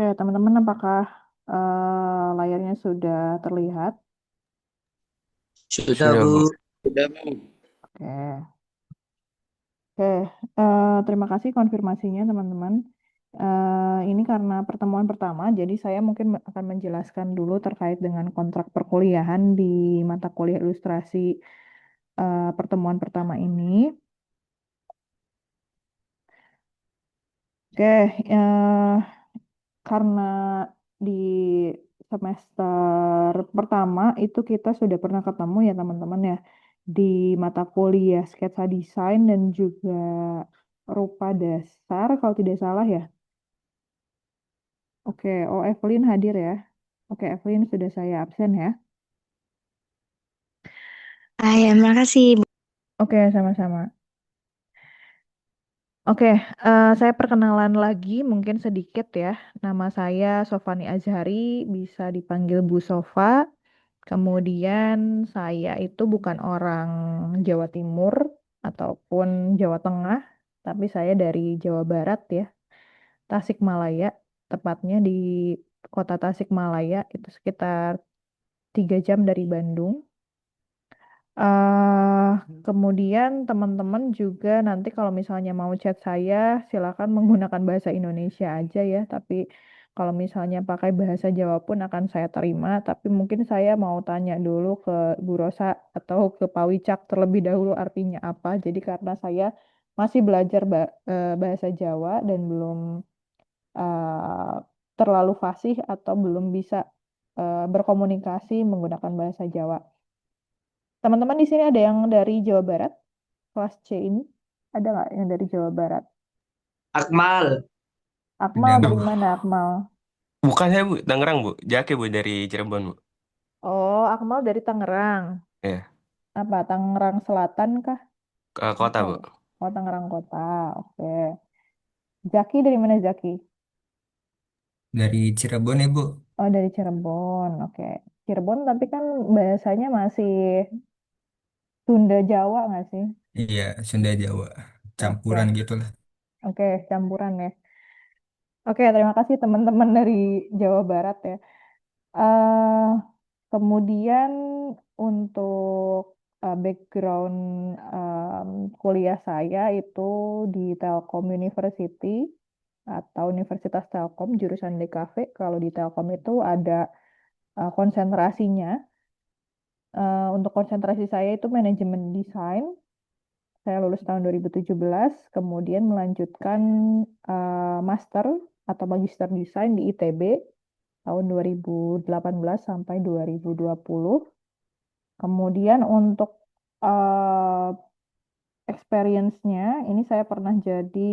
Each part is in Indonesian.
Oke, teman-teman, apakah layarnya sudah terlihat? Sudah, Sudah, Bu. Bu. Sudah, Bu. Oke, oke. Terima kasih konfirmasinya, teman-teman. Ini karena pertemuan pertama, jadi saya mungkin akan menjelaskan dulu terkait dengan kontrak perkuliahan di mata kuliah ilustrasi pertemuan pertama ini. Oke, karena di semester pertama itu kita sudah pernah ketemu ya teman-teman ya di mata kuliah sketsa desain dan juga rupa dasar kalau tidak salah ya. Oke, oh Evelyn hadir ya. Oke, Evelyn sudah saya absen ya. Ah ya, makasih. Oke, sama-sama. Oke, saya perkenalan lagi mungkin sedikit ya. Nama saya Sofani Azhari, bisa dipanggil Bu Sofa. Kemudian saya itu bukan orang Jawa Timur ataupun Jawa Tengah, tapi saya dari Jawa Barat ya, Tasikmalaya, tepatnya di kota Tasikmalaya, itu sekitar 3 jam dari Bandung. Kemudian teman-teman juga nanti kalau misalnya mau chat saya, silakan menggunakan bahasa Indonesia aja ya. Tapi kalau misalnya pakai bahasa Jawa pun akan saya terima. Tapi mungkin saya mau tanya dulu ke Bu Rosa atau ke Pak Wicak terlebih dahulu artinya apa. Jadi karena saya masih belajar bahasa Jawa dan belum eh, terlalu fasih atau belum bisa berkomunikasi menggunakan bahasa Jawa. Teman-teman di sini ada yang dari Jawa Barat, kelas C ini? Ada nggak yang dari Jawa Barat? Akmal. Akmal Sudah, dari Bu. mana Akmal? Bukan saya, Bu. Tangerang, Bu. Jake, Bu, dari Cirebon, Bu. Oh, Akmal dari Tangerang. Ya, Apa, Tangerang Selatan kah? ke kota, Atau, Bu. oh Tangerang Kota, oke. Zaki dari mana Zaki? Dari Cirebon ya, Bu? Oh, dari Cirebon, oke. Cirebon tapi kan bahasanya masih Sunda Jawa nggak sih? Iya, Sunda Jawa. Oke, Campuran gitu lah. oke, campuran ya. Oke, terima kasih teman-teman dari Jawa Barat ya. eh Kemudian untuk background kuliah saya itu di Telkom University atau Universitas Telkom jurusan DKV. Kalau di Telkom itu ada konsentrasinya. Untuk konsentrasi saya itu manajemen desain. Saya lulus tahun 2017, kemudian melanjutkan master atau magister desain di ITB tahun 2018 sampai 2020. Kemudian untuk eh, experience-nya, ini saya pernah jadi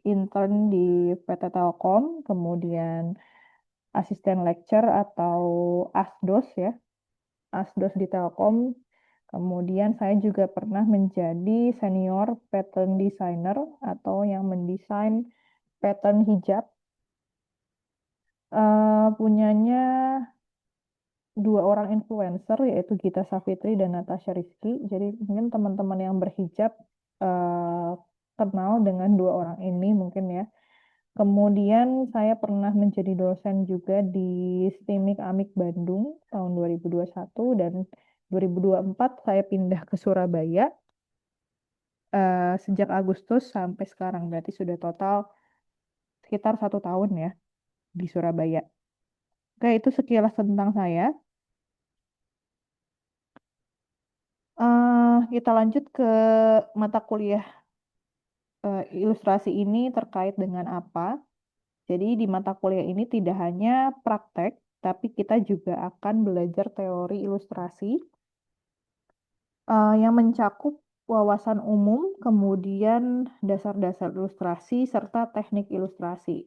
intern di PT Telkom, kemudian asisten lecture atau ASDOS ya, ASDOS di Telkom. Kemudian saya juga pernah menjadi senior pattern designer atau yang mendesain pattern hijab punyanya dua orang influencer yaitu Gita Savitri dan Natasha Rizky. Jadi mungkin teman-teman yang berhijab eh, kenal dengan dua orang ini mungkin ya. Kemudian saya pernah menjadi dosen juga di STIMIK Amik Bandung tahun 2021 dan 2024 saya pindah ke Surabaya sejak Agustus sampai sekarang. Berarti sudah total sekitar 1 tahun ya di Surabaya. Oke, itu sekilas tentang saya. Kita lanjut ke mata kuliah ilustrasi ini terkait dengan apa. Jadi di mata kuliah ini tidak hanya praktek, tapi kita juga akan belajar teori ilustrasi yang mencakup wawasan umum, kemudian dasar-dasar ilustrasi, serta teknik ilustrasi.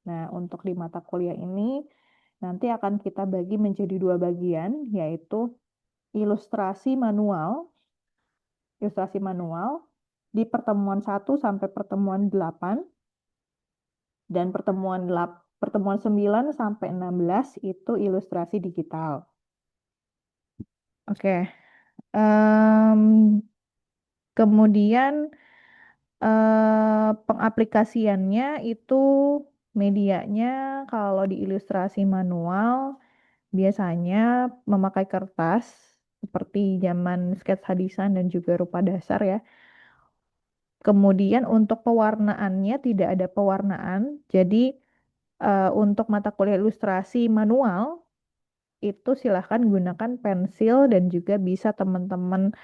Nah, untuk di mata kuliah ini nanti akan kita bagi menjadi dua bagian, yaitu ilustrasi manual, ilustrasi manual di pertemuan 1 sampai pertemuan 8 dan pertemuan 9 sampai 16 itu ilustrasi digital. Oke. Em, Kemudian pengaplikasiannya itu medianya kalau di ilustrasi manual biasanya memakai kertas seperti zaman sketsa desain dan juga rupa dasar ya. Kemudian untuk pewarnaannya tidak ada pewarnaan. Jadi untuk mata kuliah ilustrasi manual itu silahkan gunakan pensil dan juga bisa teman-teman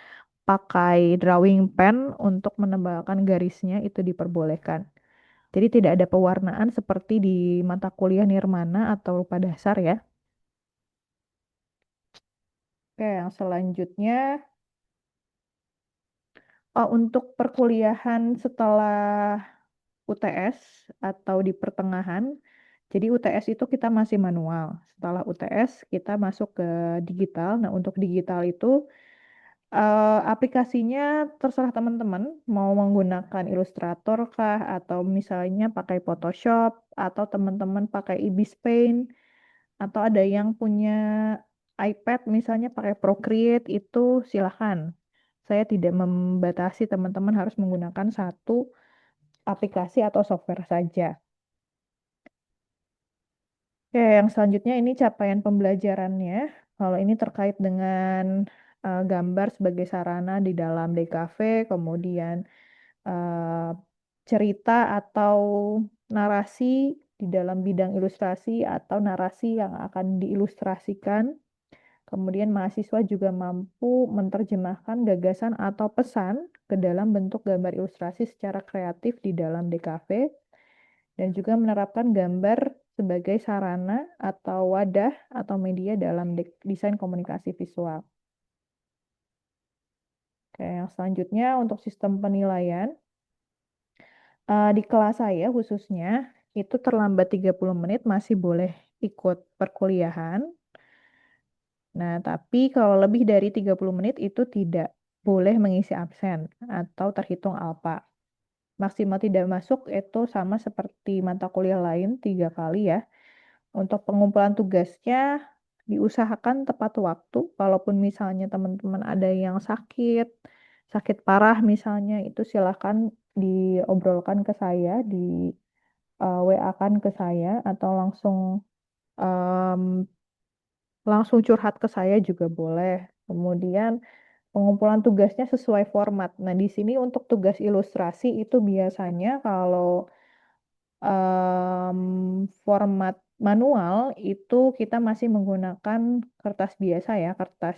pakai drawing pen untuk menebalkan garisnya itu diperbolehkan. Jadi tidak ada pewarnaan seperti di mata kuliah nirmana atau rupa dasar ya. Oke, yang selanjutnya untuk perkuliahan setelah UTS atau di pertengahan. Jadi UTS itu kita masih manual. Setelah UTS kita masuk ke digital. Nah, untuk digital itu aplikasinya terserah teman-teman mau menggunakan Illustrator kah atau misalnya pakai Photoshop atau teman-teman pakai Ibis Paint atau ada yang punya iPad misalnya pakai Procreate itu silahkan. Saya tidak membatasi teman-teman harus menggunakan satu aplikasi atau software saja. Oke, yang selanjutnya ini capaian pembelajarannya. Kalau ini terkait dengan gambar sebagai sarana di dalam DKV, kemudian eh, cerita atau narasi di dalam bidang ilustrasi atau narasi yang akan diilustrasikan. Kemudian mahasiswa juga mampu menerjemahkan gagasan atau pesan ke dalam bentuk gambar ilustrasi secara kreatif di dalam DKV dan juga menerapkan gambar sebagai sarana atau wadah atau media dalam desain komunikasi visual. Oke, yang selanjutnya untuk sistem penilaian. Di kelas saya khususnya itu terlambat 30 menit masih boleh ikut perkuliahan. Nah, tapi kalau lebih dari 30 menit itu tidak boleh mengisi absen atau terhitung alpa. Maksimal tidak masuk itu sama seperti mata kuliah lain 3 kali ya. Untuk pengumpulan tugasnya diusahakan tepat waktu. Kalaupun misalnya teman-teman ada yang sakit, sakit parah misalnya, itu silahkan diobrolkan ke saya, di WA-kan ke saya, atau em, langsung curhat ke saya juga boleh. Kemudian pengumpulan tugasnya sesuai format. Nah, di sini untuk tugas ilustrasi itu biasanya kalau format manual itu kita masih menggunakan kertas biasa ya, kertas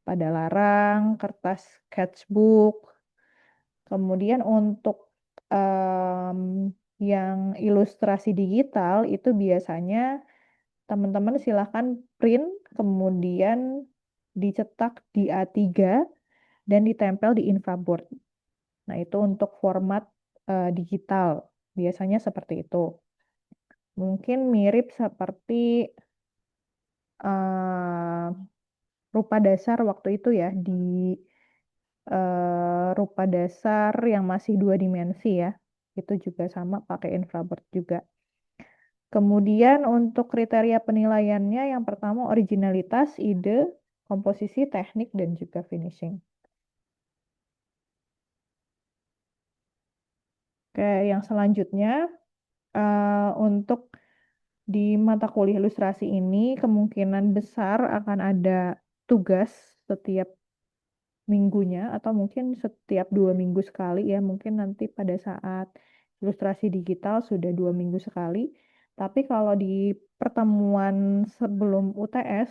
pada larang, kertas sketchbook. Kemudian untuk yang ilustrasi digital itu biasanya teman-teman silahkan print, kemudian dicetak di A3 dan ditempel di infraboard. Nah, itu untuk format digital. Biasanya seperti itu. Mungkin mirip seperti eh, rupa dasar waktu itu ya, di rupa dasar yang masih 2 dimensi ya. Itu juga sama pakai infraboard juga. Kemudian untuk kriteria penilaiannya yang pertama originalitas, ide, komposisi, teknik, dan juga finishing. Oke, yang selanjutnya untuk di mata kuliah ilustrasi ini kemungkinan besar akan ada tugas setiap minggunya atau mungkin setiap 2 minggu sekali ya. Mungkin nanti pada saat ilustrasi digital sudah 2 minggu sekali. Tapi kalau di pertemuan sebelum UTS,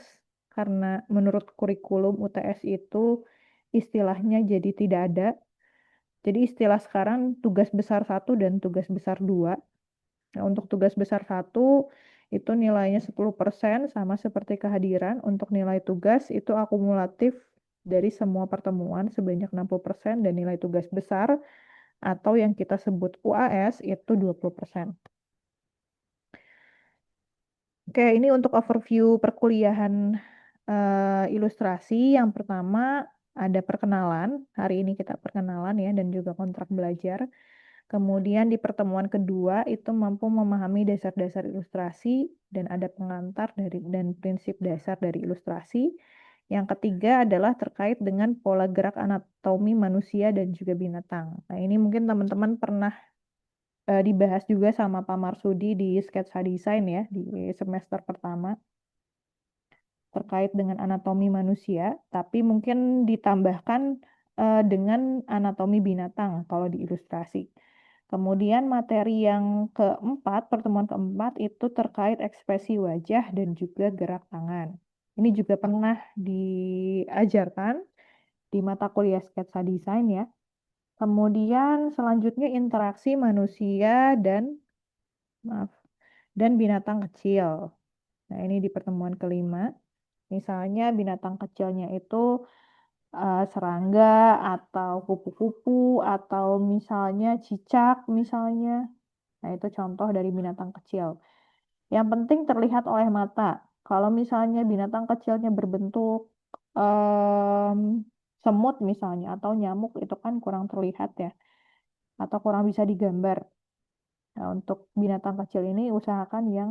karena menurut kurikulum UTS itu istilahnya jadi tidak ada. Jadi istilah sekarang tugas besar 1 dan tugas besar 2. Nah, untuk tugas besar 1 itu nilainya 10% sama seperti kehadiran. Untuk nilai tugas itu akumulatif dari semua pertemuan sebanyak 60% dan nilai tugas besar atau yang kita sebut UAS itu 20%. Oke, ini untuk overview perkuliahan ilustrasi. Yang pertama ada perkenalan. Hari ini kita perkenalan ya dan juga kontrak belajar. Kemudian di pertemuan kedua itu mampu memahami dasar-dasar ilustrasi dan ada pengantar dan prinsip dasar dari ilustrasi. Yang ketiga adalah terkait dengan pola gerak anatomi manusia dan juga binatang. Nah, ini mungkin teman-teman pernah dibahas juga sama Pak Marsudi di sketsa desain ya di semester pertama terkait dengan anatomi manusia, tapi mungkin ditambahkan dengan anatomi binatang kalau di ilustrasi. Kemudian materi yang keempat, pertemuan keempat itu terkait ekspresi wajah dan juga gerak tangan. Ini juga pernah diajarkan di mata kuliah sketsa desain ya. Kemudian selanjutnya interaksi manusia dan maaf dan binatang kecil. Nah, ini di pertemuan kelima. Misalnya binatang kecilnya itu serangga atau kupu-kupu atau misalnya cicak misalnya. Nah, itu contoh dari binatang kecil. Yang penting terlihat oleh mata. Kalau misalnya binatang kecilnya berbentuk em, semut misalnya atau nyamuk itu kan kurang terlihat ya atau kurang bisa digambar. Nah, untuk binatang kecil ini usahakan yang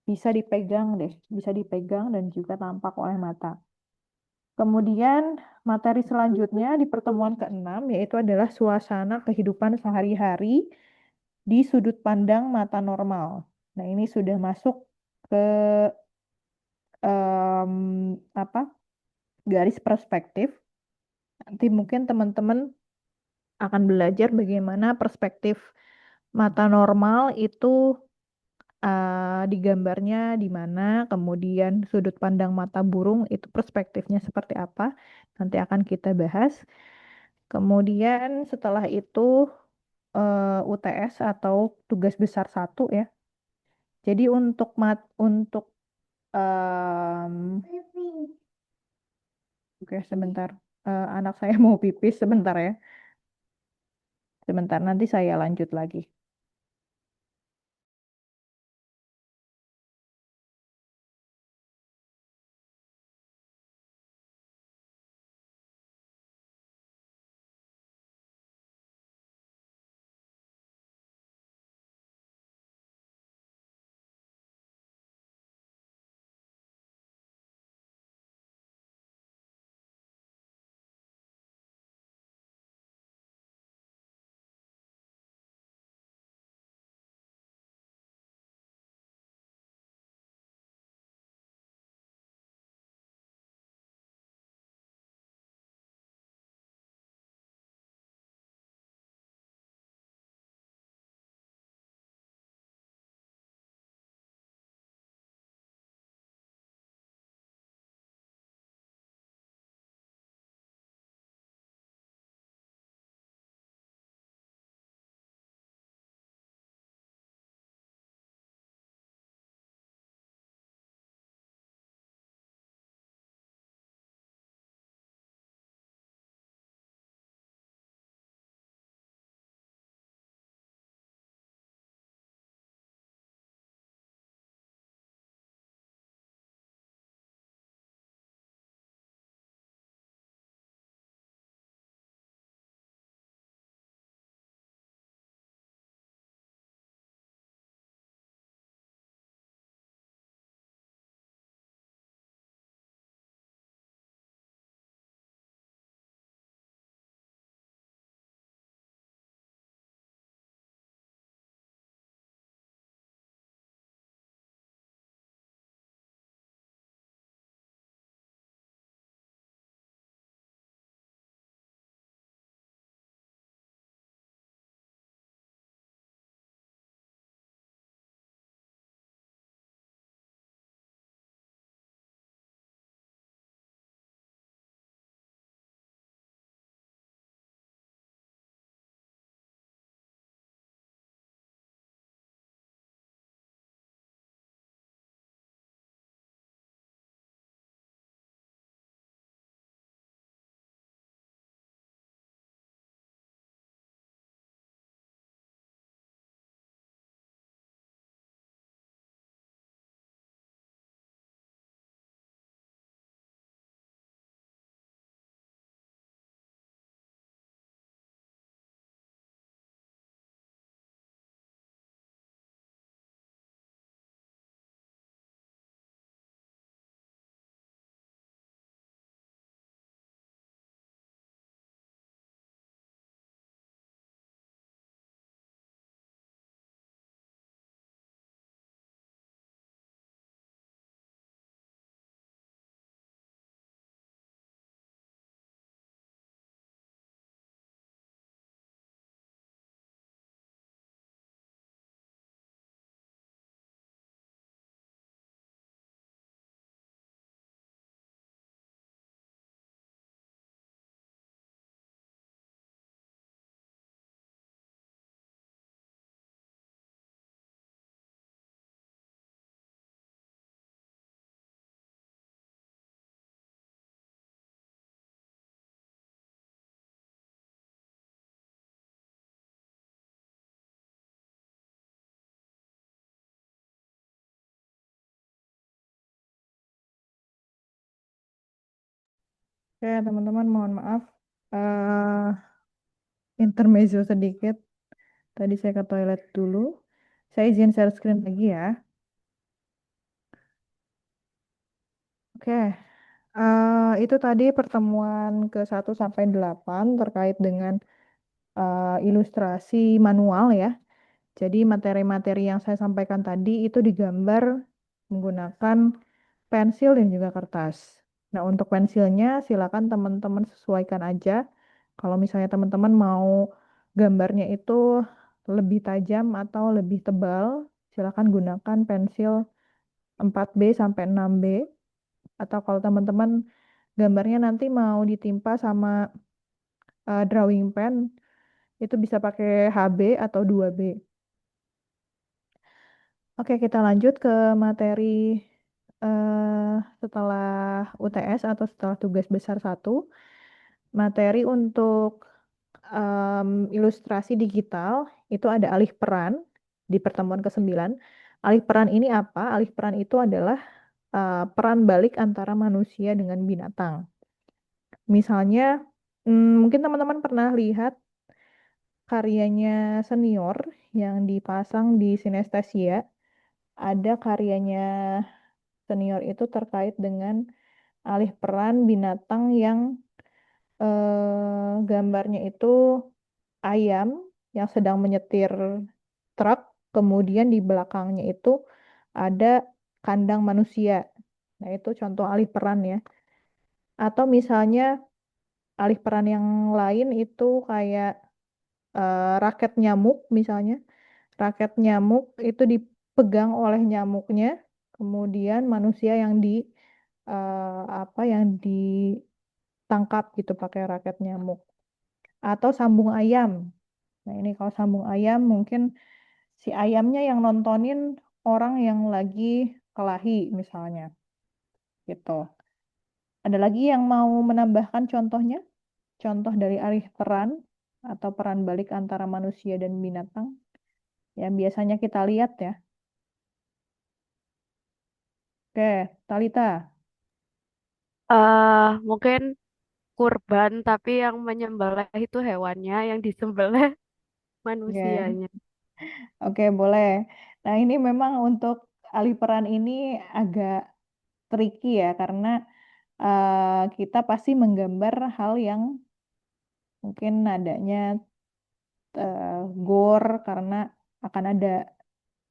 bisa dipegang deh, bisa dipegang dan juga tampak oleh mata. Kemudian materi selanjutnya di pertemuan keenam yaitu adalah suasana kehidupan sehari-hari di sudut pandang mata normal. Nah, ini sudah masuk ke em, apa garis perspektif. Nanti mungkin teman-teman akan belajar bagaimana perspektif mata normal itu digambarnya di mana, kemudian sudut pandang mata burung itu perspektifnya seperti apa. Nanti akan kita bahas. Kemudian setelah itu UTS atau tugas besar satu ya. Jadi untuk em, oke sebentar. Anak saya mau pipis sebentar ya. Sebentar nanti saya lanjut lagi. Oke, teman-teman, mohon maaf. eh Intermezzo sedikit. Tadi saya ke toilet dulu. Saya izin share screen lagi ya. Oke, itu tadi pertemuan ke 1 sampai 8 terkait dengan ilustrasi manual ya. Jadi materi-materi yang saya sampaikan tadi itu digambar menggunakan pensil dan juga kertas. Nah, untuk pensilnya silakan teman-teman sesuaikan aja. Kalau misalnya teman-teman mau gambarnya itu lebih tajam atau lebih tebal, silakan gunakan pensil 4B sampai 6B. Atau kalau teman-teman gambarnya nanti mau ditimpa sama drawing pen, itu bisa pakai HB atau 2B. Oke, kita lanjut ke materi setelah UTS atau setelah tugas besar 1. Materi untuk ilustrasi digital itu ada alih peran di pertemuan ke-9. Alih peran ini apa? Alih peran itu adalah peran balik antara manusia dengan binatang. Misalnya, mungkin teman-teman pernah lihat karyanya senior yang dipasang di Sinestesia. Ada karyanya senior itu terkait dengan alih peran binatang yang gambarnya itu ayam yang sedang menyetir truk, kemudian di belakangnya itu ada kandang manusia. Nah, itu contoh alih peran ya. Atau misalnya alih peran yang lain itu kayak raket nyamuk misalnya. Raket nyamuk itu dipegang oleh nyamuknya, kemudian manusia yang yang ditangkap gitu pakai raket nyamuk. Atau sambung ayam. Nah, ini kalau sambung ayam mungkin si ayamnya yang nontonin orang yang lagi kelahi misalnya gitu. Ada lagi yang mau menambahkan contohnya? Contoh dari alih peran atau peran balik antara manusia dan binatang yang biasanya kita lihat ya. Oke, Talita. Mungkin kurban, tapi yang menyembelih itu hewannya, yang disembelih Oke, manusianya. oke, boleh. Nah, ini memang untuk alih peran ini agak tricky ya karena kita pasti menggambar hal yang mungkin nadanya gore karena akan ada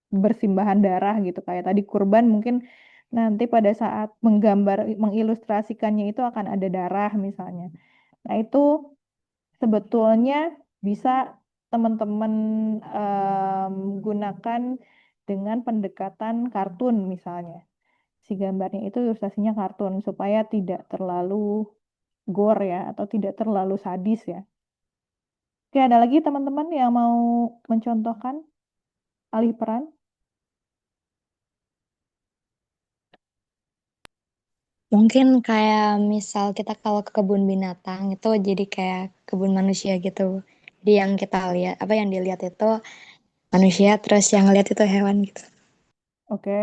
bersimbahan darah gitu kayak tadi kurban mungkin nanti pada saat menggambar mengilustrasikannya itu akan ada darah misalnya. Nah, itu sebetulnya bisa teman-teman gunakan dengan pendekatan kartun misalnya. Si gambarnya itu ilustrasinya kartun supaya tidak terlalu gore ya atau tidak terlalu sadis ya. Oke, ada lagi teman-teman yang mau mencontohkan alih peran? Mungkin kayak misal kita kalau ke kebun binatang itu jadi kayak kebun manusia gitu. Jadi yang kita lihat, apa yang dilihat itu manusia, terus yang lihat itu hewan gitu. Oke,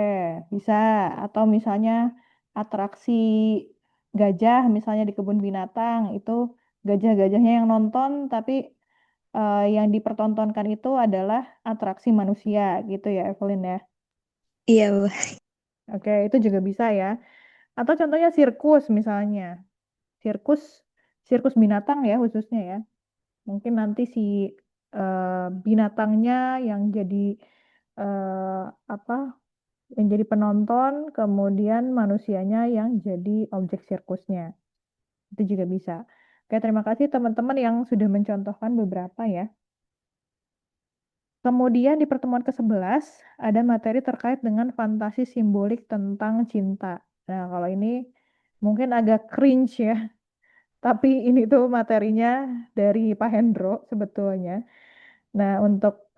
bisa. Atau misalnya atraksi gajah, misalnya di kebun binatang, itu gajah-gajahnya yang nonton, tapi yang dipertontonkan itu adalah atraksi manusia, gitu ya, Evelyn ya. Iya, Bu. Oke, itu juga bisa ya. Atau contohnya sirkus misalnya. Sirkus, sirkus binatang ya khususnya ya. Mungkin nanti si binatangnya yang jadi eh, apa yang jadi penonton, kemudian manusianya yang jadi objek sirkusnya. Itu juga bisa. Oke, terima kasih teman-teman yang sudah mencontohkan beberapa ya. Kemudian di pertemuan ke-11 ada materi terkait dengan fantasi simbolik tentang cinta. Nah, kalau ini mungkin agak cringe ya, tapi ini tuh materinya dari Pak Hendro sebetulnya. Nah, untuk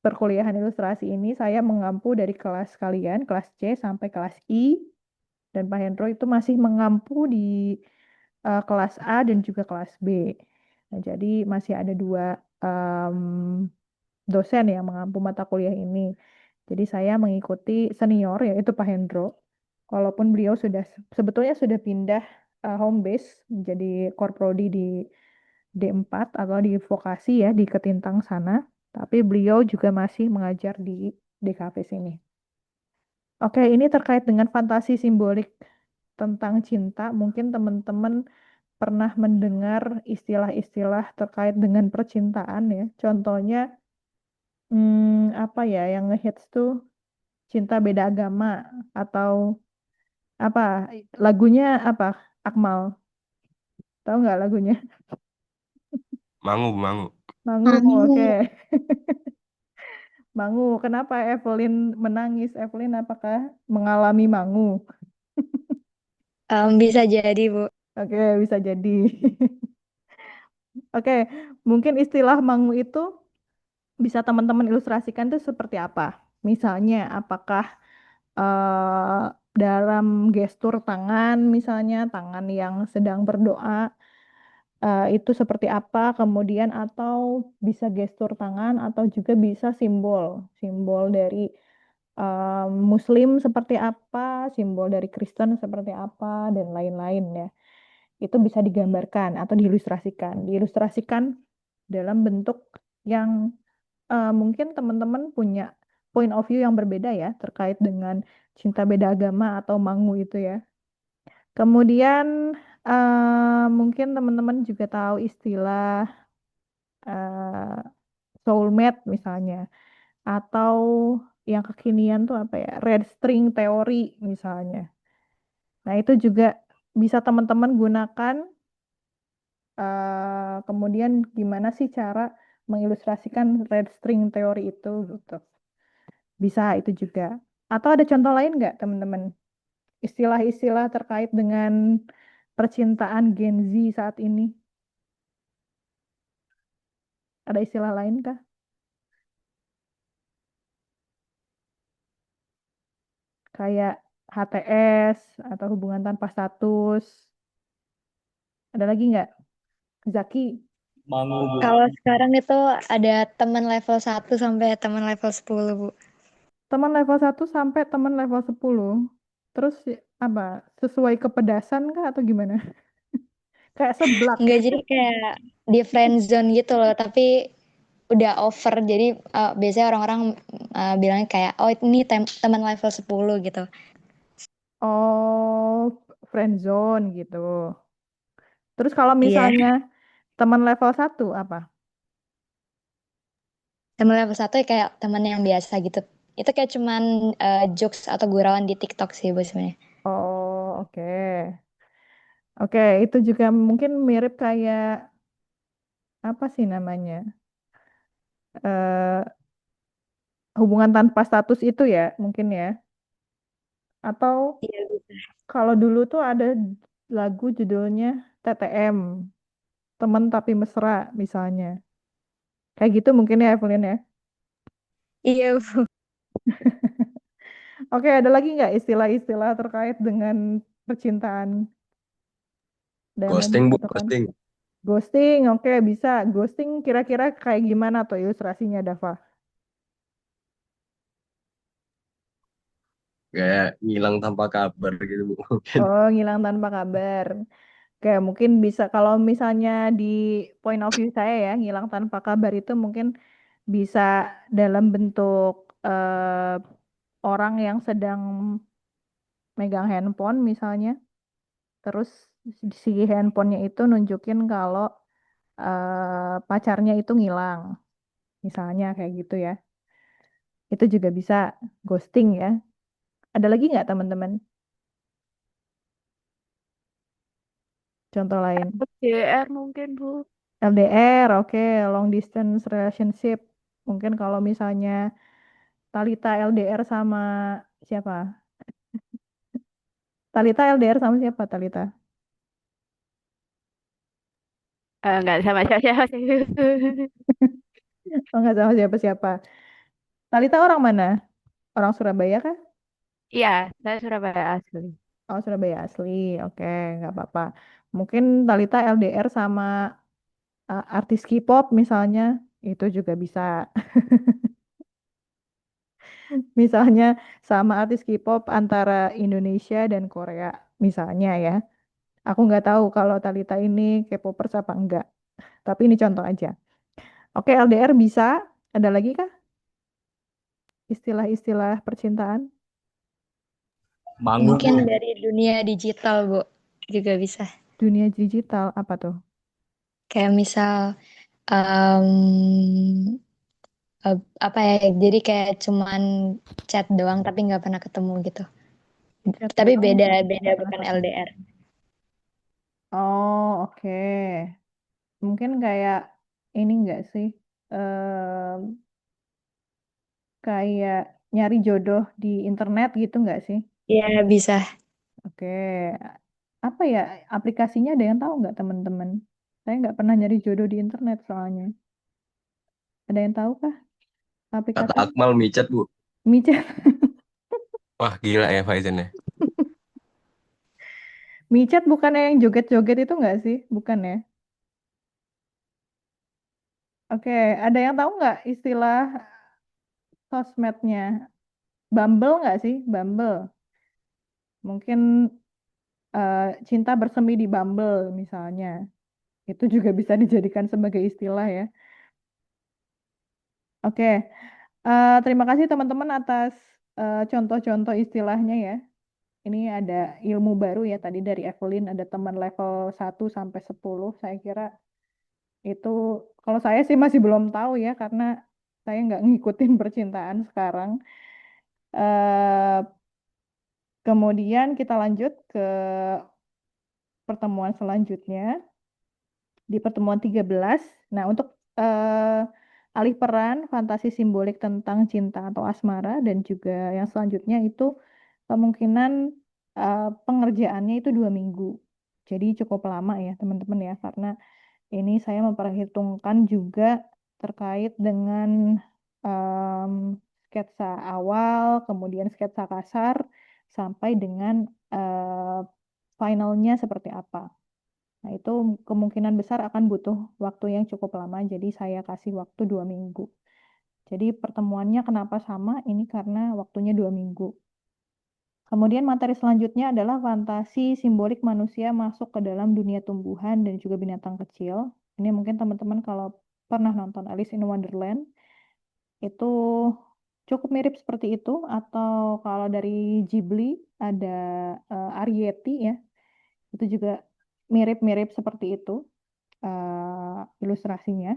perkuliahan ilustrasi ini saya mengampu dari kelas kalian, kelas C sampai kelas I, dan Pak Hendro itu masih mengampu di kelas A dan juga kelas B. Nah, jadi masih ada 2 dosen yang mengampu mata kuliah ini. Jadi saya mengikuti senior yaitu Pak Hendro, walaupun beliau sudah sebetulnya sudah pindah home base menjadi korprodi di D4 atau di vokasi ya di Ketintang sana. Tapi beliau juga masih mengajar di DKV sini. Oke, ini terkait dengan fantasi simbolik tentang cinta. Mungkin teman-teman pernah mendengar istilah-istilah terkait dengan percintaan ya. Contohnya, apa ya yang ngehits tuh cinta beda agama atau apa lagunya apa Akmal tahu nggak lagunya? Mangu, mangu. Mangu, oke. Anu, Mangu, kenapa Evelyn menangis? Evelyn apakah mengalami mangu? bisa jadi, Bu. Oke, bisa jadi. Oke, mungkin istilah mangu itu bisa teman-teman ilustrasikan itu seperti apa? Misalnya, apakah eh, dalam gestur tangan, misalnya tangan yang sedang berdoa, itu seperti apa? Kemudian atau bisa gestur tangan atau juga bisa simbol, simbol dari Muslim seperti apa, simbol dari Kristen seperti apa, dan lain-lain ya. Itu bisa digambarkan atau diilustrasikan. Diilustrasikan dalam bentuk yang mungkin teman-teman punya point of view yang berbeda ya terkait dengan cinta beda agama atau mangu itu ya. Kemudian mungkin teman-teman juga tahu istilah soulmate misalnya atau yang kekinian tuh apa ya? Red string theory misalnya. Nah, itu juga bisa teman-teman gunakan kemudian gimana sih cara mengilustrasikan red string theory itu gitu. Bisa itu juga. Atau ada contoh lain nggak teman-teman? Istilah-istilah terkait dengan percintaan Gen Z saat ini. Ada istilah lain kah? Kayak HTS atau hubungan tanpa status. Ada lagi nggak? Zaki, Mangu, Bu. Kalau sekarang itu ada teman level 1 sampai teman level 10, Bu. teman level 1 sampai teman level 10. Terus apa? Sesuai kepedasan kah atau gimana? Kayak seblak. Enggak, jadi kayak di friend zone gitu loh, tapi udah over. Jadi biasanya orang-orang bilangnya kayak, oh ini teman level 10 gitu. Oh, friend zone gitu. Terus kalau Iya, misalnya teman level 1 apa? teman level 1 ya kayak teman yang biasa gitu. Itu kayak cuman jokes atau gurauan di TikTok sih, Bu, sebenarnya. Oh, oke. Oke, itu juga mungkin mirip kayak apa sih namanya? eh hubungan tanpa status itu ya, mungkin ya. Atau Iya, kalau dulu tuh ada lagu judulnya TTM, teman tapi mesra misalnya. Kayak gitu mungkin ya Evelyn ya. iya, Bu. Oke, ada lagi nggak istilah-istilah terkait dengan percintaan dan Ghosting, Bu, membutuhkan ghosting. ghosting? Oke, bisa. Ghosting kira-kira kayak gimana tuh ilustrasinya, Dava? Kayak ngilang tanpa kabar gitu, Bu. Mungkin. Oh, ngilang tanpa kabar. Oke, mungkin bisa kalau misalnya di point of view saya ya, ngilang tanpa kabar itu mungkin bisa dalam bentuk orang yang sedang megang handphone misalnya, terus si handphonenya itu nunjukin kalau pacarnya itu ngilang, misalnya kayak gitu ya. Itu juga bisa ghosting ya. Ada lagi nggak teman-teman? Contoh lain. LDR mungkin, Bu. LDR, oke, long distance relationship. Mungkin kalau misalnya Talita LDR sama siapa? Talita LDR sama siapa, Talita? Nggak sama siapa-siapa sih. Oh, nggak sama siapa-siapa. Talita orang mana? Orang Surabaya kah? Iya, saya Surabaya asli. Oh, Surabaya asli. Oke, nggak apa-apa. Mungkin Talita LDR sama artis K-pop misalnya. Itu juga bisa. Misalnya sama artis K-pop antara Indonesia dan Korea. Misalnya ya. Aku nggak tahu kalau Talita ini K-popers apa enggak. Tapi ini contoh aja. Oke, LDR bisa. Ada lagi kah istilah-istilah percintaan? Mangu, Mungkin Bu. dari dunia digital, Bu, juga bisa. Dunia digital apa tuh? Kayak misal em, apa ya? Jadi kayak cuman chat doang tapi nggak pernah ketemu gitu. Chat Tapi doang tapi beda nggak pernah bukan ketemu. LDR. Oh, oke. Mungkin kayak ini enggak sih? Em, Kayak nyari jodoh di internet gitu enggak sih? Iya, bisa. Oke. Apa ya aplikasinya ada yang tahu nggak teman-teman? Saya nggak pernah nyari jodoh di internet soalnya. Ada yang tahu kah Kata aplikasinya? Akmal micet, Bu. Micet. Wah, gila ya Faizan ya. Micet bukannya yang joget-joget itu nggak sih? Bukan ya? Oke, ada yang tahu nggak istilah sosmednya? Bumble nggak sih? Bumble. Mungkin cinta bersemi di Bumble misalnya. Itu juga bisa dijadikan sebagai istilah ya. Oke, terima kasih teman-teman atas contoh-contoh istilahnya ya. Ini ada ilmu baru ya tadi dari Evelyn, ada teman level 1 sampai 10. Saya kira itu, kalau saya sih masih belum tahu ya, karena saya nggak ngikutin percintaan sekarang. Eh, Kemudian kita lanjut ke pertemuan selanjutnya. Di pertemuan 13. Nah, untuk alih peran fantasi simbolik tentang cinta atau asmara dan juga yang selanjutnya itu kemungkinan pengerjaannya itu 2 minggu. Jadi cukup lama ya teman-teman ya, karena ini saya memperhitungkan juga terkait dengan em, sketsa awal, kemudian sketsa kasar, sampai dengan finalnya seperti apa. Nah, itu kemungkinan besar akan butuh waktu yang cukup lama, jadi saya kasih waktu 2 minggu. Jadi pertemuannya kenapa sama? Ini karena waktunya 2 minggu. Kemudian materi selanjutnya adalah fantasi simbolik manusia masuk ke dalam dunia tumbuhan dan juga binatang kecil. Ini mungkin teman-teman kalau pernah nonton Alice in Wonderland, itu cukup mirip seperti itu. Atau kalau dari Ghibli ada Arrietty ya, itu juga mirip-mirip seperti itu ilustrasinya.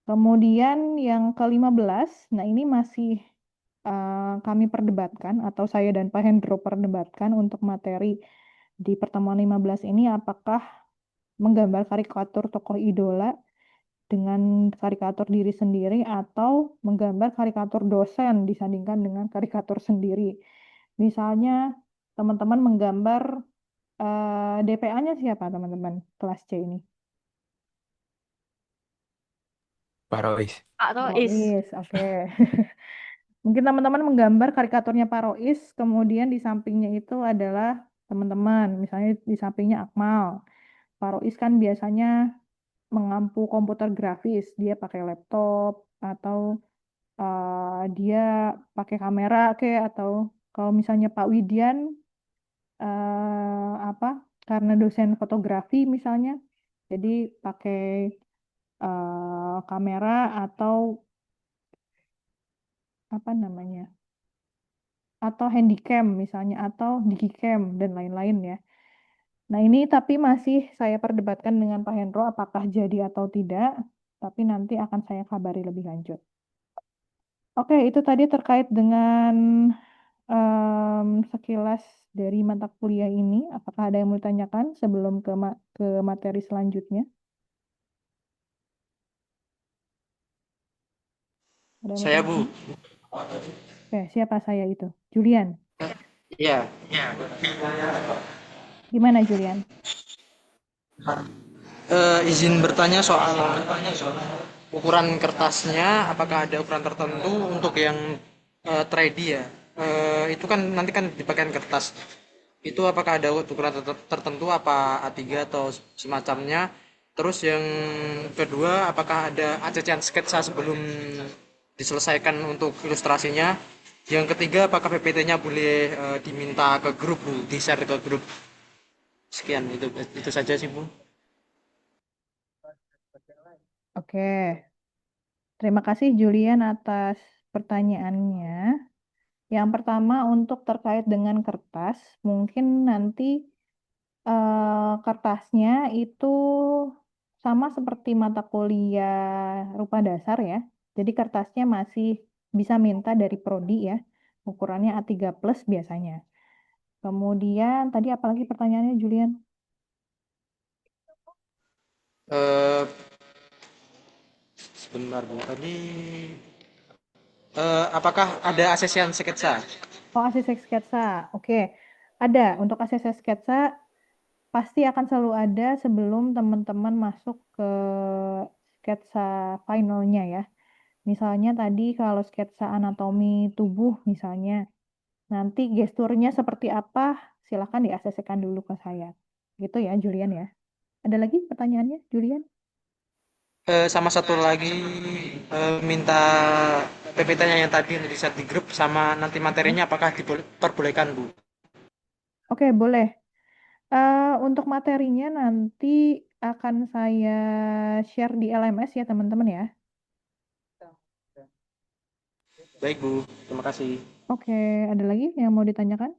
Kemudian yang ke-15, nah ini masih kami perdebatkan atau saya dan Pak Hendro perdebatkan untuk materi di pertemuan 15 ini, apakah menggambar karikatur tokoh idola dengan karikatur diri sendiri atau menggambar karikatur dosen disandingkan dengan karikatur sendiri. Misalnya teman-teman menggambar DPA-nya siapa teman-teman kelas C ini? Pak Rois. Pak Rois. Rois, oke. Mungkin teman-teman menggambar karikaturnya Pak Rois, kemudian di sampingnya itu adalah teman-teman, misalnya di sampingnya Akmal. Pak Rois kan biasanya mengampu komputer grafis, dia pakai laptop atau dia pakai kamera kayak, atau kalau misalnya Pak Widian apa, karena dosen fotografi misalnya, jadi pakai kamera atau apa namanya, atau handycam misalnya, atau digicam dan lain-lain ya. Nah ini tapi masih saya perdebatkan dengan Pak Hendro apakah jadi atau tidak, tapi nanti akan saya kabari lebih lanjut. Oke, itu tadi terkait dengan sekilas dari mata kuliah ini. Apakah ada yang mau ditanyakan sebelum ke materi selanjutnya? Ada yang mau Saya, ditanyakan? Bu. Oke, siapa saya itu? Julian. Iya. Gimana Julian? Izin bertanya soal ukuran kertasnya, apakah ada ukuran tertentu untuk yang 3D ya? Itu kan nanti kan dipakai kertas. Itu apakah ada ukuran tertentu, apa A3 atau semacamnya? Terus yang kedua, apakah ada acc sketsa sebelum diselesaikan untuk ilustrasinya? Yang ketiga, apakah PPT-nya boleh diminta ke grup, Bu, di-share ke grup? Sekian itu saja sih Bu. Oke, terima kasih Julian atas pertanyaannya. Yang pertama untuk terkait dengan kertas, mungkin nanti kertasnya itu sama seperti mata kuliah rupa dasar ya. Jadi kertasnya masih bisa minta dari prodi ya. Ukurannya A3 plus biasanya. Kemudian tadi apalagi pertanyaannya Julian? Eh, Sebentar Bu. Tadi apakah ada asesian sketsa? Oh, ACC sketsa. Oke. Ada. Untuk ACC sketsa pasti akan selalu ada sebelum teman-teman masuk ke sketsa finalnya ya. Misalnya tadi kalau sketsa anatomi tubuh misalnya, nanti gesturnya seperti apa, silakan di-ACC-kan dulu ke saya. Gitu ya, Julian ya. Ada lagi pertanyaannya, Julian? Sama satu lagi minta PPT-nya yang tadi yang di-set di grup sama nanti materinya apakah diperbolehkan Bu? Oke, boleh. Untuk materinya nanti akan saya share di LMS ya, teman-teman ya. Baik Bu, terima kasih. Oke, ada lagi yang mau ditanyakan?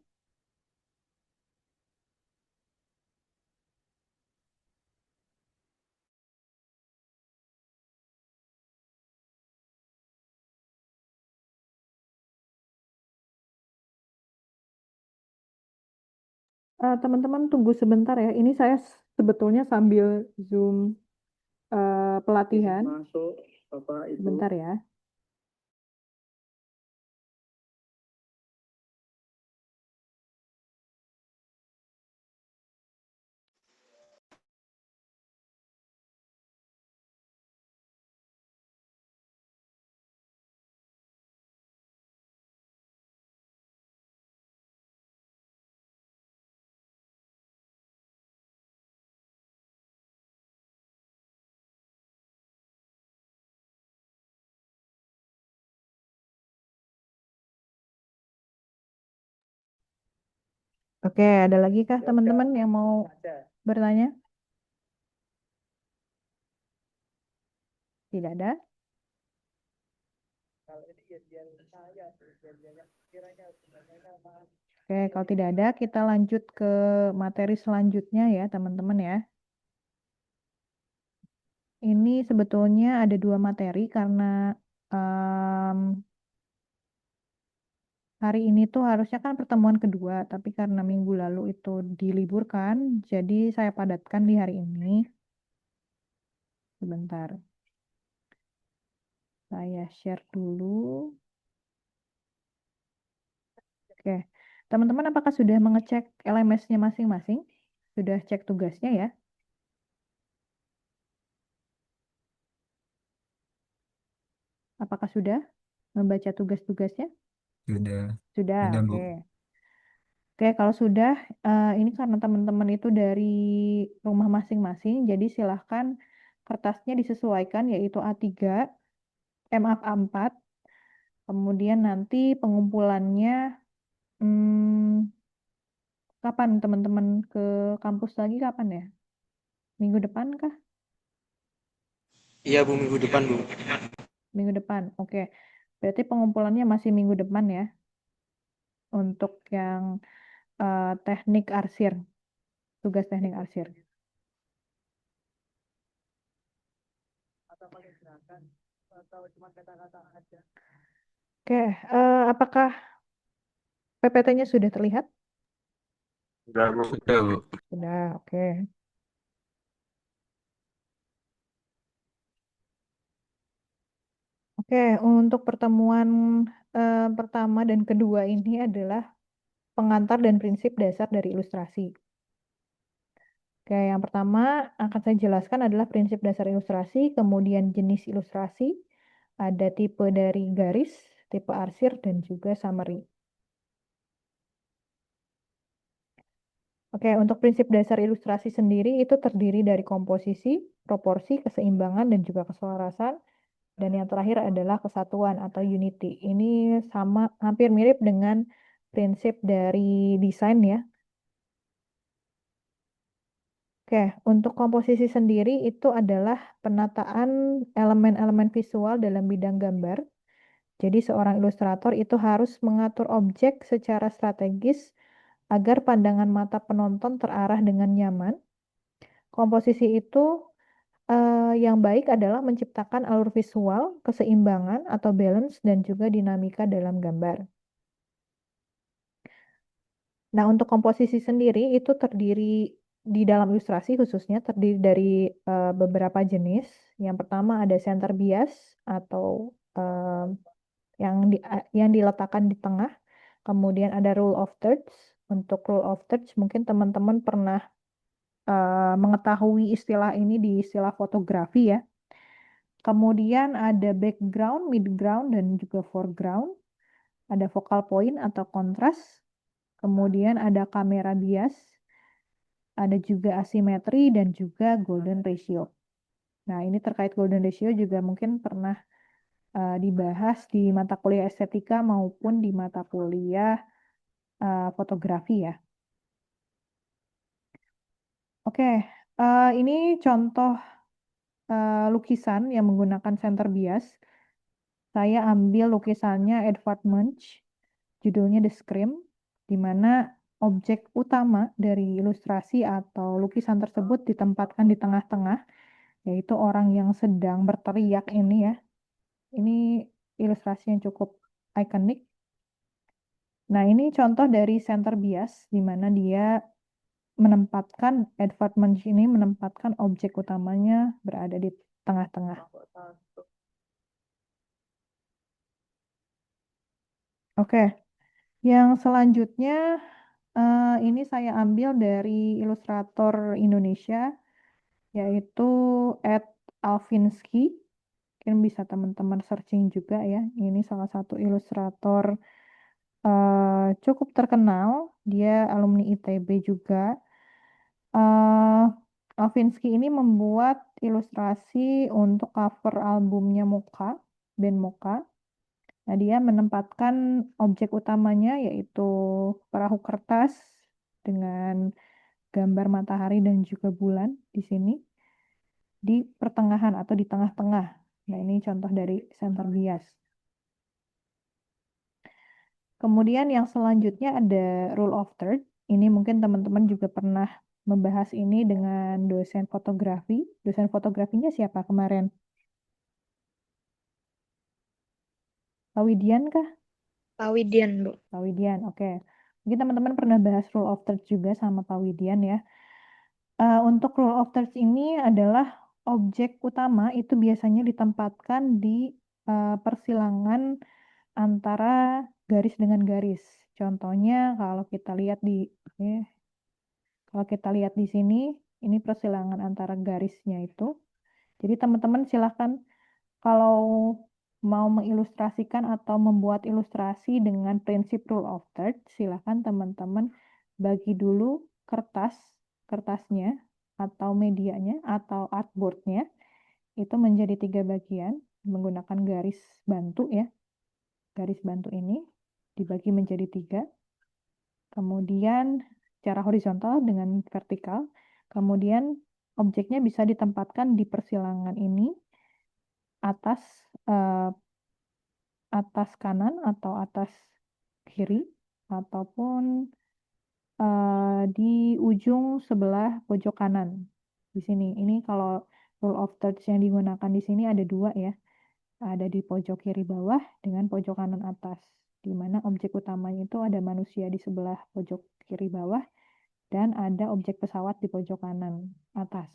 Teman-teman tunggu sebentar ya. Ini saya sebetulnya sambil Zoom pelatihan. Sebentar ya. Oke, ada lagi kah teman-teman yang mau bertanya? Tidak ada? Oke, kalau tidak ada, kita lanjut ke materi selanjutnya ya, teman-teman ya. Ini sebetulnya ada dua materi karena em, hari ini tuh harusnya kan pertemuan kedua, tapi karena minggu lalu itu diliburkan, jadi saya padatkan di hari ini. Sebentar, saya share dulu. Oke, teman-teman apakah sudah mengecek LMS-nya masing-masing? Sudah cek tugasnya ya? Apakah sudah membaca tugas-tugasnya? Sudah, Sudah, sudah Bu. oke. Oke, kalau sudah, ini karena teman-teman itu dari rumah masing-masing, jadi silahkan kertasnya disesuaikan yaitu A3, maaf A4, kemudian nanti pengumpulannya kapan teman-teman ke kampus lagi kapan ya? Minggu depan kah? Iya Bu, minggu depan Bu. Minggu depan, oke. Berarti pengumpulannya masih minggu depan ya, untuk yang teknik arsir, tugas teknik arsir. Oke, apakah PPT-nya sudah terlihat? Sudah Bu. Sudah Bu. Sudah, oke. Oke, untuk pertemuan pertama dan kedua ini adalah pengantar dan prinsip dasar dari ilustrasi. Oke, yang pertama akan saya jelaskan adalah prinsip dasar ilustrasi, kemudian jenis ilustrasi, ada tipe dari garis, tipe arsir, dan juga summary. Oke, untuk prinsip dasar ilustrasi sendiri itu terdiri dari komposisi, proporsi, keseimbangan, dan juga keselarasan. Dan yang terakhir adalah kesatuan atau unity. Ini sama hampir mirip dengan prinsip dari desain ya. Oke, untuk komposisi sendiri itu adalah penataan elemen-elemen visual dalam bidang gambar. Jadi seorang ilustrator itu harus mengatur objek secara strategis agar pandangan mata penonton terarah dengan nyaman. Komposisi itu yang baik adalah menciptakan alur visual, keseimbangan atau balance dan juga dinamika dalam gambar. Nah, untuk komposisi sendiri itu terdiri di dalam ilustrasi khususnya terdiri dari beberapa jenis. Yang pertama ada center bias atau eh, yang diletakkan di tengah. Kemudian ada rule of thirds. Untuk rule of thirds mungkin teman-teman pernah mengetahui istilah ini di istilah fotografi ya. Kemudian ada background, midground, dan juga foreground. Ada focal point atau kontras. Kemudian ada kamera bias. Ada juga asimetri dan juga golden ratio. Nah, ini terkait golden ratio juga mungkin pernah dibahas di mata kuliah estetika maupun di mata kuliah fotografi ya. Oke, ini contoh lukisan yang menggunakan center bias. Saya ambil lukisannya Edvard Munch, judulnya The Scream, di mana objek utama dari ilustrasi atau lukisan tersebut ditempatkan di tengah-tengah, yaitu orang yang sedang berteriak ini ya. Ini ilustrasi yang cukup ikonik. Nah, ini contoh dari center bias, di mana dia menempatkan, Edvard Munch ini menempatkan objek utamanya berada di tengah-tengah. Oke, yang selanjutnya ini saya ambil dari ilustrator Indonesia, yaitu Ed Alfinski. Mungkin bisa teman-teman searching juga ya. Ini salah satu ilustrator cukup terkenal. Dia alumni ITB juga. Alfinski ini membuat ilustrasi untuk cover albumnya Mocha, band Mocha. Nah, dia menempatkan objek utamanya yaitu perahu kertas dengan gambar matahari dan juga bulan di sini di pertengahan atau di tengah-tengah. Nah, ini contoh dari center bias. Kemudian yang selanjutnya ada rule of third. Ini mungkin teman-teman juga pernah membahas ini dengan dosen fotografi. Dosen fotografinya siapa kemarin? Pak Widian kah? Pak Widian, Bu. Pak Widian, oke. Mungkin teman-teman pernah bahas rule of third juga sama Pak Widian ya. Untuk rule of thirds ini adalah objek utama itu biasanya ditempatkan di persilangan antara garis dengan garis. Contohnya kalau kita lihat di sini, ini persilangan antara garisnya itu. Jadi teman-teman silahkan kalau mau mengilustrasikan atau membuat ilustrasi dengan prinsip rule of thirds, silahkan teman-teman bagi dulu kertasnya atau medianya atau artboardnya itu menjadi 3 bagian menggunakan garis bantu ya. Garis bantu ini dibagi menjadi 3. Kemudian secara horizontal dengan vertikal. Kemudian objeknya bisa ditempatkan di persilangan ini atas eh, atas kanan atau atas kiri ataupun di ujung sebelah pojok kanan di sini. Ini kalau rule of thirds yang digunakan di sini ada 2 ya. Ada di pojok kiri bawah dengan pojok kanan atas. Di mana objek utamanya itu ada manusia di sebelah pojok kiri bawah dan ada objek pesawat di pojok kanan atas.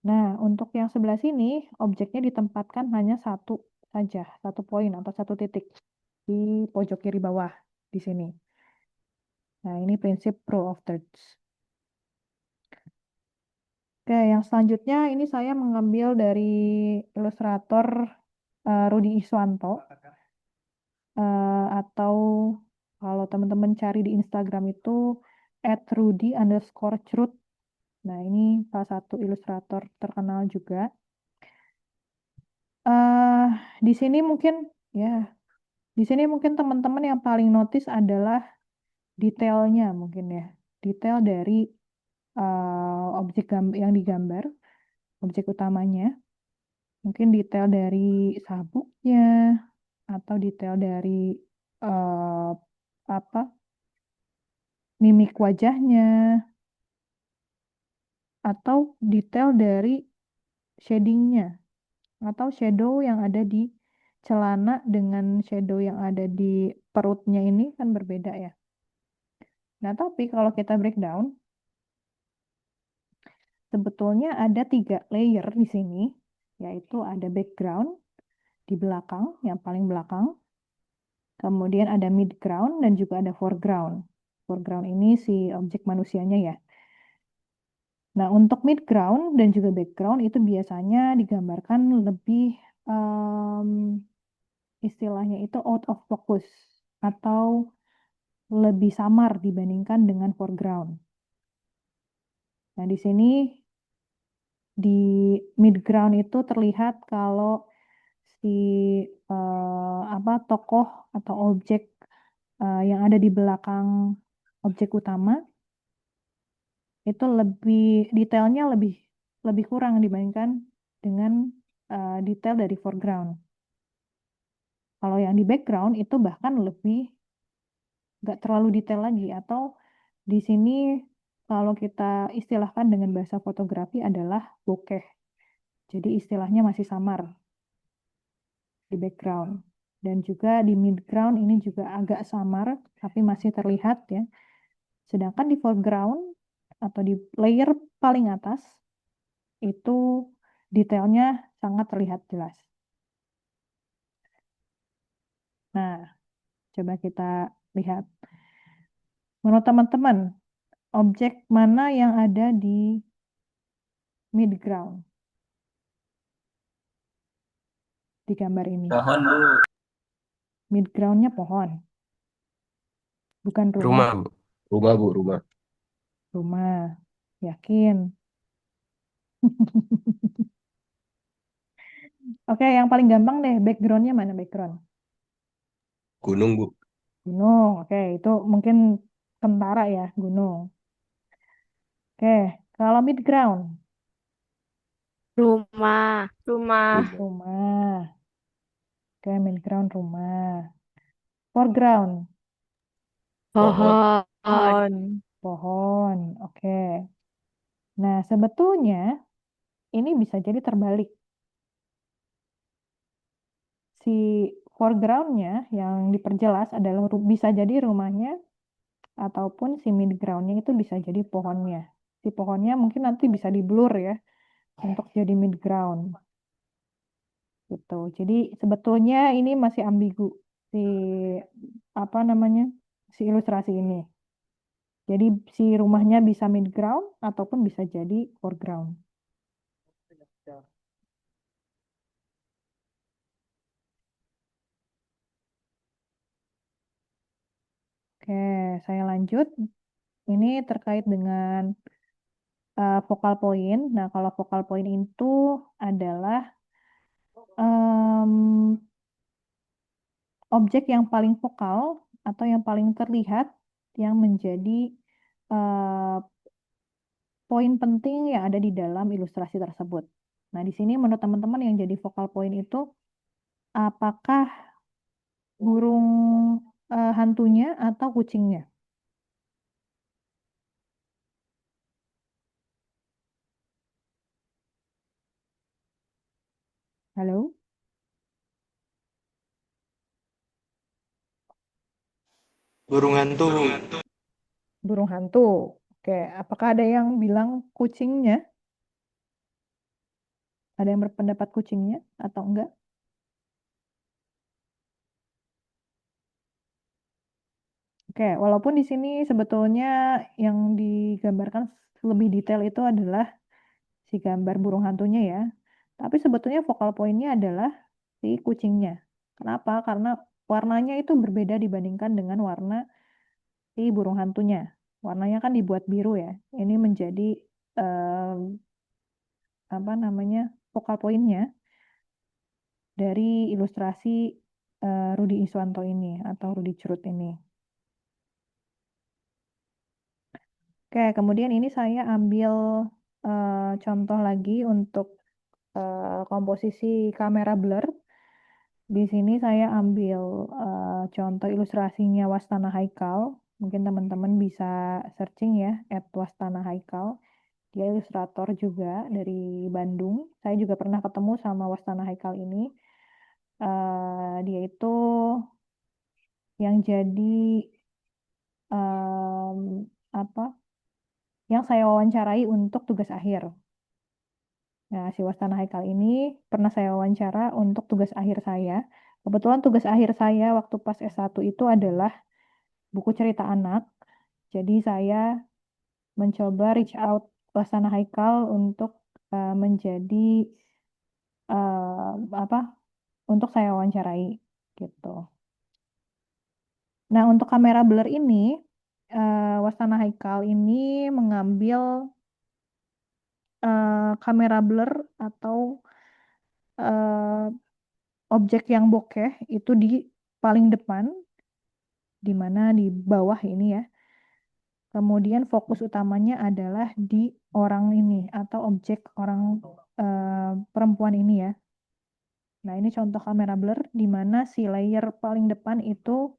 Nah, untuk yang sebelah sini, objeknya ditempatkan hanya satu saja, satu poin atau satu titik di pojok kiri bawah di sini. Nah, ini prinsip rule of thirds. Oke, yang selanjutnya ini saya mengambil dari ilustrator Rudi Iswanto. Atau kalau teman-teman cari di Instagram itu @rudy_truth. Nah, ini salah satu ilustrator terkenal juga. eh di sini mungkin ya, di sini mungkin teman-teman yang paling notice adalah detailnya mungkin ya. Detail dari objek yang digambar, objek utamanya. Mungkin detail dari sabuknya atau detail dari eh, apa mimik wajahnya atau detail dari shadingnya atau shadow yang ada di celana dengan shadow yang ada di perutnya ini kan berbeda ya. Nah, tapi kalau kita breakdown, sebetulnya ada 3 layer di sini, yaitu ada background di belakang, yang paling belakang, kemudian ada midground dan juga ada foreground. Foreground ini si objek manusianya ya. Nah, untuk midground dan juga background itu biasanya digambarkan lebih istilahnya itu out of focus atau lebih samar dibandingkan dengan foreground. Nah, di sini di midground itu terlihat kalau si tokoh atau objek yang ada di belakang objek utama itu lebih detailnya lebih lebih kurang dibandingkan dengan detail dari foreground. Kalau yang di background itu bahkan lebih nggak terlalu detail lagi atau di sini kalau kita istilahkan dengan bahasa fotografi adalah bokeh. Jadi istilahnya masih samar di background. Dan juga di midground ini juga agak samar tapi masih terlihat ya. Sedangkan di foreground atau di layer paling atas itu detailnya sangat terlihat jelas. Nah, coba kita lihat. Menurut teman-teman, objek mana yang ada di midground di gambar ini? Pohon, Bu. Midgroundnya pohon, bukan rumah. Rumah, Bu. Rumah, Bu, rumah. Rumah, yakin. Oke, yang paling gampang deh, backgroundnya mana background? Gunung, Bu. Gunung, oke, itu mungkin tentara ya, gunung. Oke, kalau midground, Rumah. Rumah. Rumah. rumah. Oke, midground rumah. Foreground, Pohon. Pohon. pohon. Oke. Nah, sebetulnya ini bisa jadi terbalik. Si foregroundnya yang diperjelas adalah bisa jadi rumahnya ataupun si midgroundnya itu bisa jadi pohonnya. Si pohonnya mungkin nanti bisa di blur ya untuk jadi midground gitu. Jadi sebetulnya ini masih ambigu si apa namanya si ilustrasi ini. Jadi si rumahnya bisa midground ataupun bisa jadi foreground. Oke, saya lanjut. Ini terkait dengan focal point. Nah, kalau focal point itu adalah em, objek yang paling vokal atau yang paling terlihat yang menjadi eh, poin penting yang ada di dalam ilustrasi tersebut. Nah, di sini menurut teman-teman yang jadi focal point itu apakah burung hantunya atau kucingnya? Halo? Burung hantu. Burung hantu. Oke, apakah ada yang bilang kucingnya? Ada yang berpendapat kucingnya atau enggak? Oke, walaupun di sini sebetulnya yang digambarkan lebih detail itu adalah si gambar burung hantunya ya. Tapi sebetulnya focal point-nya adalah si kucingnya. Kenapa? Karena warnanya itu berbeda dibandingkan dengan warna si burung hantunya. Warnanya kan dibuat biru ya. Ini menjadi eh, apa namanya focal point-nya dari ilustrasi Rudi Iswanto ini atau Rudi Curut ini. Oke, kemudian ini saya ambil contoh lagi untuk komposisi kamera blur. Di sini saya ambil contoh ilustrasinya Wastana Haikal. Mungkin teman-teman bisa searching ya, @Wastana Haikal. Dia ilustrator juga dari Bandung. Saya juga pernah ketemu sama Wastana Haikal ini. Dia itu yang jadi em, apa? Yang saya wawancarai untuk tugas akhir. Nah, si Wastana Haikal ini pernah saya wawancara untuk tugas akhir saya. Kebetulan tugas akhir saya waktu pas S1 itu adalah buku cerita anak. Jadi saya mencoba reach out Wastana Haikal untuk menjadi apa? Untuk saya wawancarai gitu. Nah, untuk kamera blur ini Wastana Haikal ini mengambil kamera blur atau eh, objek yang bokeh itu di paling depan, di mana di bawah ini ya. Kemudian fokus utamanya adalah di orang ini atau objek orang perempuan ini ya. Nah, ini contoh kamera blur di mana si layer paling depan itu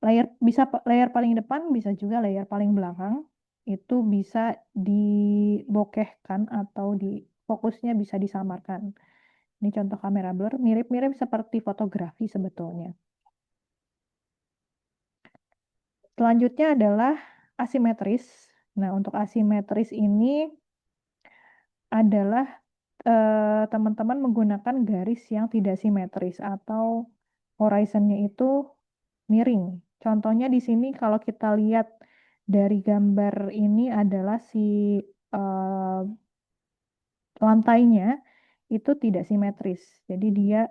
layer paling depan bisa juga layer paling belakang itu bisa dibokehkan atau di fokusnya bisa disamarkan. Ini contoh kamera blur mirip-mirip seperti fotografi sebetulnya. Selanjutnya adalah asimetris. Nah, untuk asimetris ini adalah teman-teman menggunakan garis yang tidak simetris atau horizonnya itu miring. Contohnya di sini kalau kita lihat dari gambar ini adalah si eh, lantainya itu tidak simetris. Jadi dia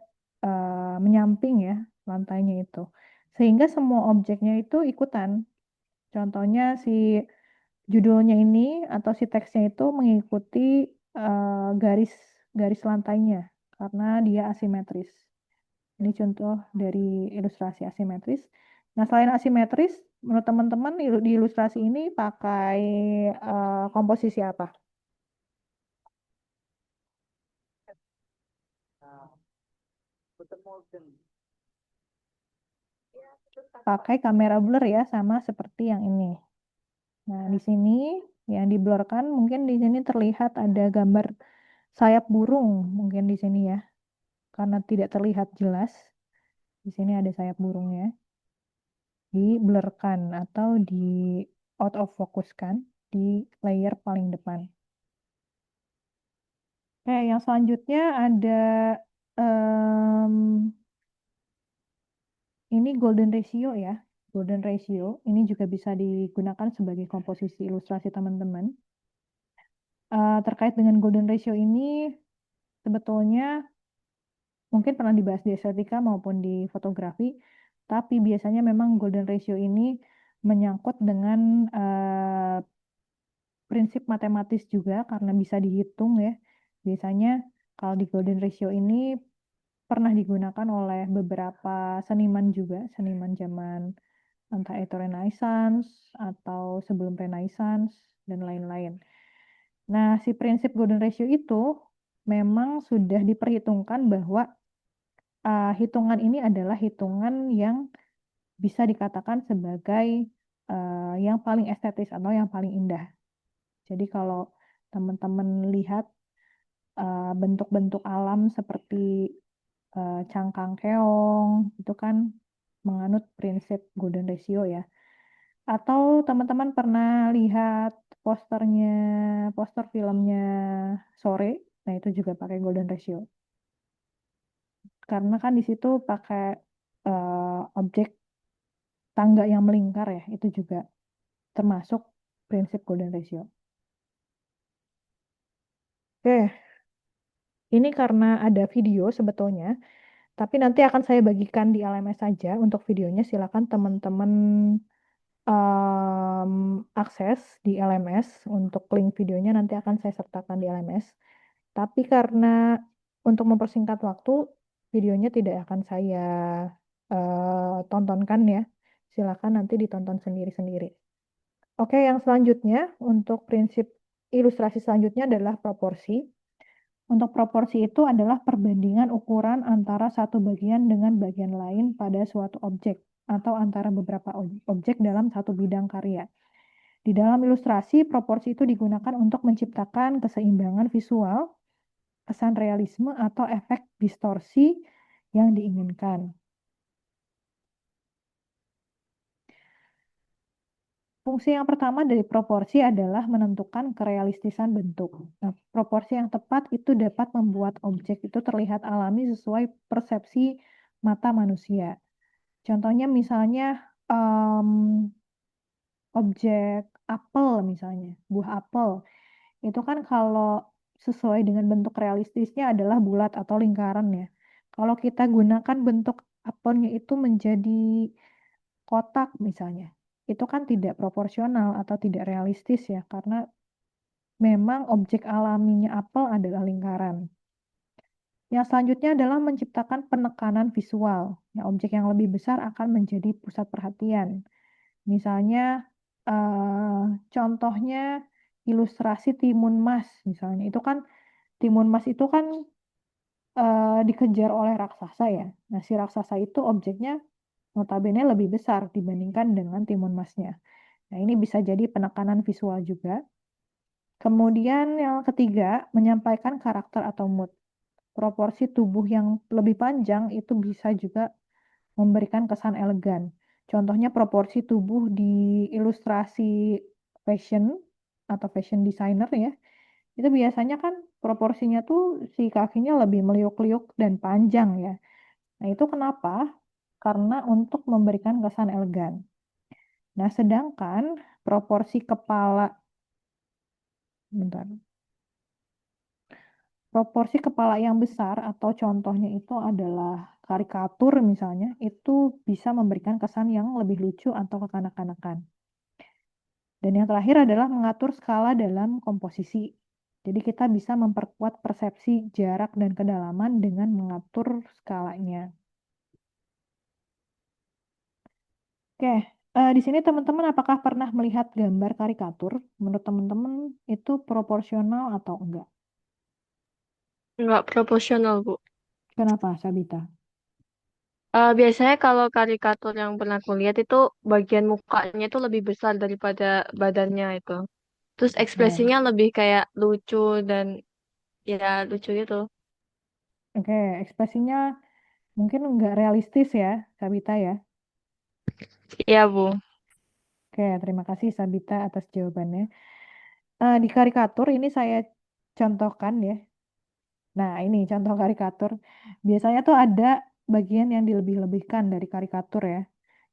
menyamping ya lantainya itu. Sehingga semua objeknya itu ikutan. Contohnya si judulnya ini atau si teksnya itu mengikuti garis garis lantainya karena dia asimetris. Ini contoh dari ilustrasi asimetris. Nah, selain asimetris, menurut teman-teman di ilustrasi ini pakai komposisi apa? Pakai kamera blur ya, sama seperti yang ini. Nah, di sini yang diblurkan mungkin di sini terlihat ada gambar sayap burung mungkin di sini ya. Karena tidak terlihat jelas. Di sini ada sayap burungnya. Diblurkan atau di out of focuskan di layer paling depan. Oke, yang selanjutnya ada em, ini golden ratio ya. Golden ratio ini juga bisa digunakan sebagai komposisi ilustrasi teman-teman. Terkait dengan golden ratio ini sebetulnya mungkin pernah dibahas di estetika maupun di fotografi, tapi biasanya memang golden ratio ini menyangkut dengan prinsip matematis juga karena bisa dihitung ya. Biasanya kalau di golden ratio ini pernah digunakan oleh beberapa seniman juga, seniman zaman entah itu Renaissance atau sebelum Renaissance dan lain-lain. Nah, si prinsip golden ratio itu memang sudah diperhitungkan bahwa hitungan ini adalah hitungan yang bisa dikatakan sebagai yang paling estetis atau yang paling indah. Jadi kalau teman-teman lihat bentuk-bentuk alam seperti cangkang keong itu kan menganut prinsip golden ratio ya. Atau teman-teman pernah lihat posternya, poster filmnya Sore, nah itu juga pakai golden ratio. Karena kan di situ pakai objek tangga yang melingkar ya, itu juga termasuk prinsip golden ratio. Oke, ini karena ada video sebetulnya, tapi nanti akan saya bagikan di LMS saja untuk videonya. Silakan teman-teman akses di LMS untuk link videonya nanti akan saya sertakan di LMS. Tapi karena untuk mempersingkat waktu, videonya tidak akan saya tontonkan ya. Silakan nanti ditonton sendiri-sendiri. Oke, yang selanjutnya untuk prinsip ilustrasi selanjutnya adalah proporsi. Untuk proporsi itu adalah perbandingan ukuran antara satu bagian dengan bagian lain pada suatu objek atau antara beberapa objek dalam satu bidang karya. Di dalam ilustrasi, proporsi itu digunakan untuk menciptakan keseimbangan visual, kesan realisme, atau efek distorsi yang diinginkan. Fungsi yang pertama dari proporsi adalah menentukan kerealistisan bentuk. Nah, proporsi yang tepat itu dapat membuat objek itu terlihat alami sesuai persepsi mata manusia. Contohnya misalnya objek apel misalnya, buah apel. Itu kan kalau sesuai dengan bentuk realistisnya adalah bulat atau lingkaran ya. Kalau kita gunakan bentuk apelnya itu menjadi kotak misalnya, itu kan tidak proporsional atau tidak realistis ya, karena memang objek alaminya apel adalah lingkaran. Yang selanjutnya adalah menciptakan penekanan visual. Nah, objek yang lebih besar akan menjadi pusat perhatian. Misalnya, contohnya ilustrasi timun mas, misalnya. Itu kan, timun mas itu kan dikejar oleh raksasa ya. Nah, si raksasa itu objeknya notabene lebih besar dibandingkan dengan timun masnya. Nah, ini bisa jadi penekanan visual juga. Kemudian yang ketiga, menyampaikan karakter atau mood. Proporsi tubuh yang lebih panjang itu bisa juga memberikan kesan elegan. Contohnya proporsi tubuh di ilustrasi fashion atau fashion designer ya. Itu biasanya kan proporsinya tuh si kakinya lebih meliuk-liuk dan panjang ya. Nah, itu kenapa? Karena untuk memberikan kesan elegan. Nah, sedangkan proporsi kepala, bentar, proporsi kepala yang besar atau contohnya itu adalah karikatur misalnya, itu bisa memberikan kesan yang lebih lucu atau kekanak-kanakan. Dan yang terakhir adalah mengatur skala dalam komposisi. Jadi kita bisa memperkuat persepsi jarak dan kedalaman dengan mengatur skalanya. Oke, di sini teman-teman apakah pernah melihat gambar karikatur? Menurut teman-teman itu proporsional atau enggak? Nggak proporsional, Bu. Kenapa, Sabita? Biasanya kalau karikatur yang pernah aku lihat itu bagian mukanya itu lebih besar daripada badannya itu. Terus Oke, ekspresinya lebih kayak lucu dan ya lucu gitu. oke, ekspresinya mungkin enggak realistis ya, Sabita ya. Iya, Bu. Oke, terima kasih Sabita atas jawabannya. Di karikatur ini saya contohkan ya. Nah, ini contoh karikatur. Biasanya tuh ada bagian yang dilebih-lebihkan dari karikatur ya.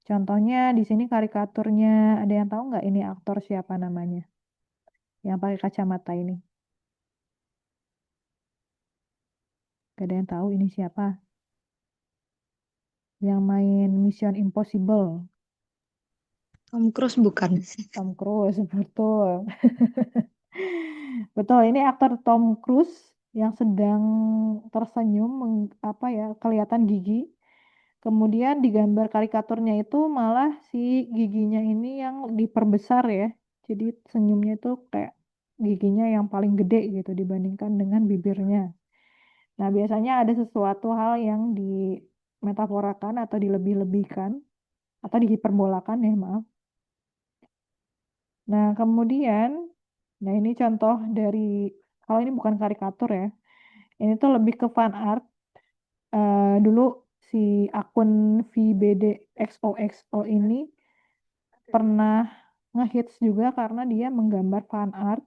Contohnya di sini karikaturnya, ada yang tahu nggak ini aktor siapa namanya? Yang pakai kacamata ini. Gak ada yang tahu ini siapa? Yang main Mission Impossible. Tom Cruise bukan? Tom Cruise, betul. Betul, ini aktor Tom Cruise yang sedang tersenyum, apa ya, kelihatan gigi. Kemudian di gambar karikaturnya itu malah si giginya ini yang diperbesar ya. Jadi senyumnya itu kayak giginya yang paling gede gitu dibandingkan dengan bibirnya. Nah, biasanya ada sesuatu hal yang dimetaforakan atau dilebih-lebihkan atau dihiperbolakan ya, maaf. Nah, kemudian, nah ini contoh dari, kalau ini bukan karikatur ya, ini tuh lebih ke fan art. Dulu si akun VBDXOXO ini pernah ngehits juga karena dia menggambar fan art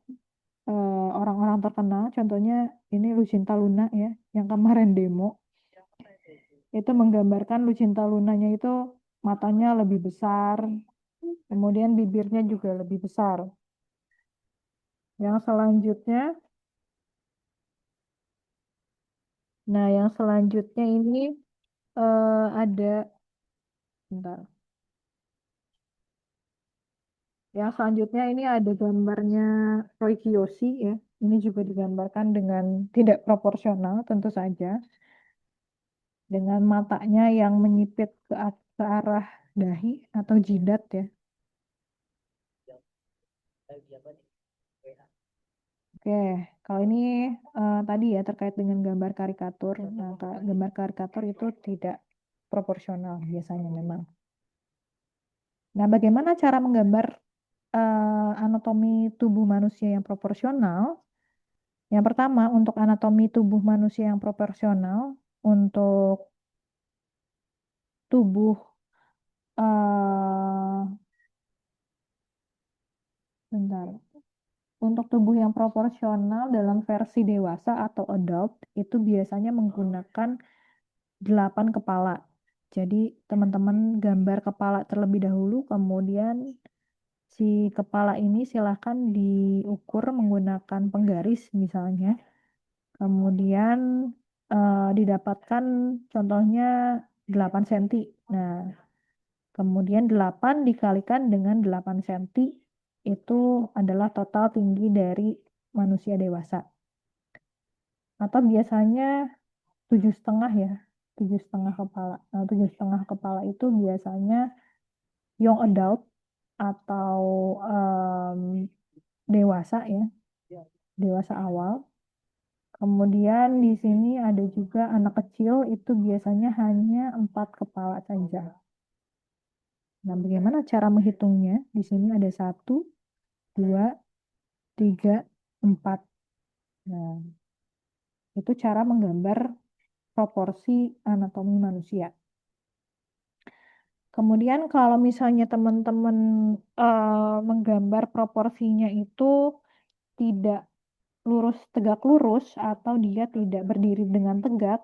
orang-orang terkenal. Contohnya ini Lucinta Luna ya, yang kemarin demo. Itu menggambarkan Lucinta Lunanya itu matanya lebih besar, kemudian bibirnya juga lebih besar. Yang selanjutnya, nah yang selanjutnya ini ada, bentar. Yang selanjutnya ini ada gambarnya Roy Kiyoshi ya. Ini juga digambarkan dengan tidak proporsional tentu saja. Dengan matanya yang menyipit ke arah dahi atau jidat ya. Oke, kalau ini tadi ya terkait dengan gambar karikatur. Nah, gambar karikatur itu tidak proporsional biasanya memang. Nah, bagaimana cara menggambar anatomi tubuh manusia yang proporsional? Yang pertama, untuk anatomi tubuh manusia yang proporsional, untuk tubuh eh bentar. Untuk tubuh yang proporsional dalam versi dewasa atau adult itu biasanya menggunakan 8 kepala. Jadi teman-teman gambar kepala terlebih dahulu, kemudian si kepala ini silahkan diukur menggunakan penggaris misalnya. Kemudian didapatkan contohnya 8 cm. Nah, kemudian 8 dikalikan dengan 8 cm itu adalah total tinggi dari manusia dewasa. Atau biasanya 7,5 ya, 7,5 kepala. Nah, 7,5 kepala itu biasanya young adult atau dewasa ya, dewasa awal. Kemudian di sini ada juga anak kecil itu biasanya hanya 4 kepala saja. Nah, bagaimana cara menghitungnya? Di sini ada 1, 2, 3, 4. Nah, itu cara menggambar proporsi anatomi manusia. Kemudian kalau misalnya teman-teman menggambar proporsinya itu tidak lurus tegak lurus atau dia tidak berdiri dengan tegak,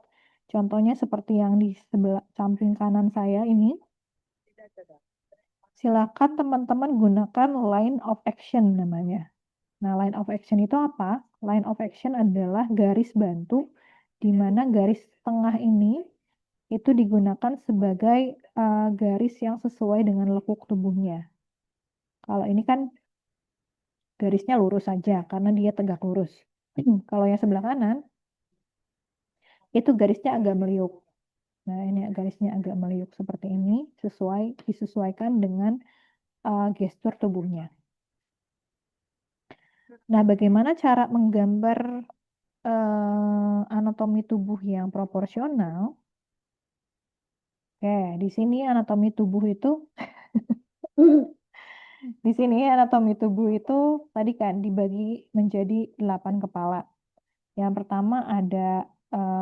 contohnya seperti yang di sebelah samping kanan saya ini, silakan teman-teman gunakan line of action namanya. Nah, line of action itu apa? Line of action adalah garis bantu di mana garis tengah ini itu digunakan sebagai garis yang sesuai dengan lekuk tubuhnya. Kalau ini kan garisnya lurus saja karena dia tegak lurus. Kalau yang sebelah kanan itu garisnya agak meliuk. Nah, ini garisnya agak meliuk seperti ini, disesuaikan dengan gestur tubuhnya. Nah, bagaimana cara menggambar anatomi tubuh yang proporsional? Oke, di sini anatomi tubuh itu di sini anatomi tubuh itu tadi kan dibagi menjadi 8 kepala. Yang pertama ada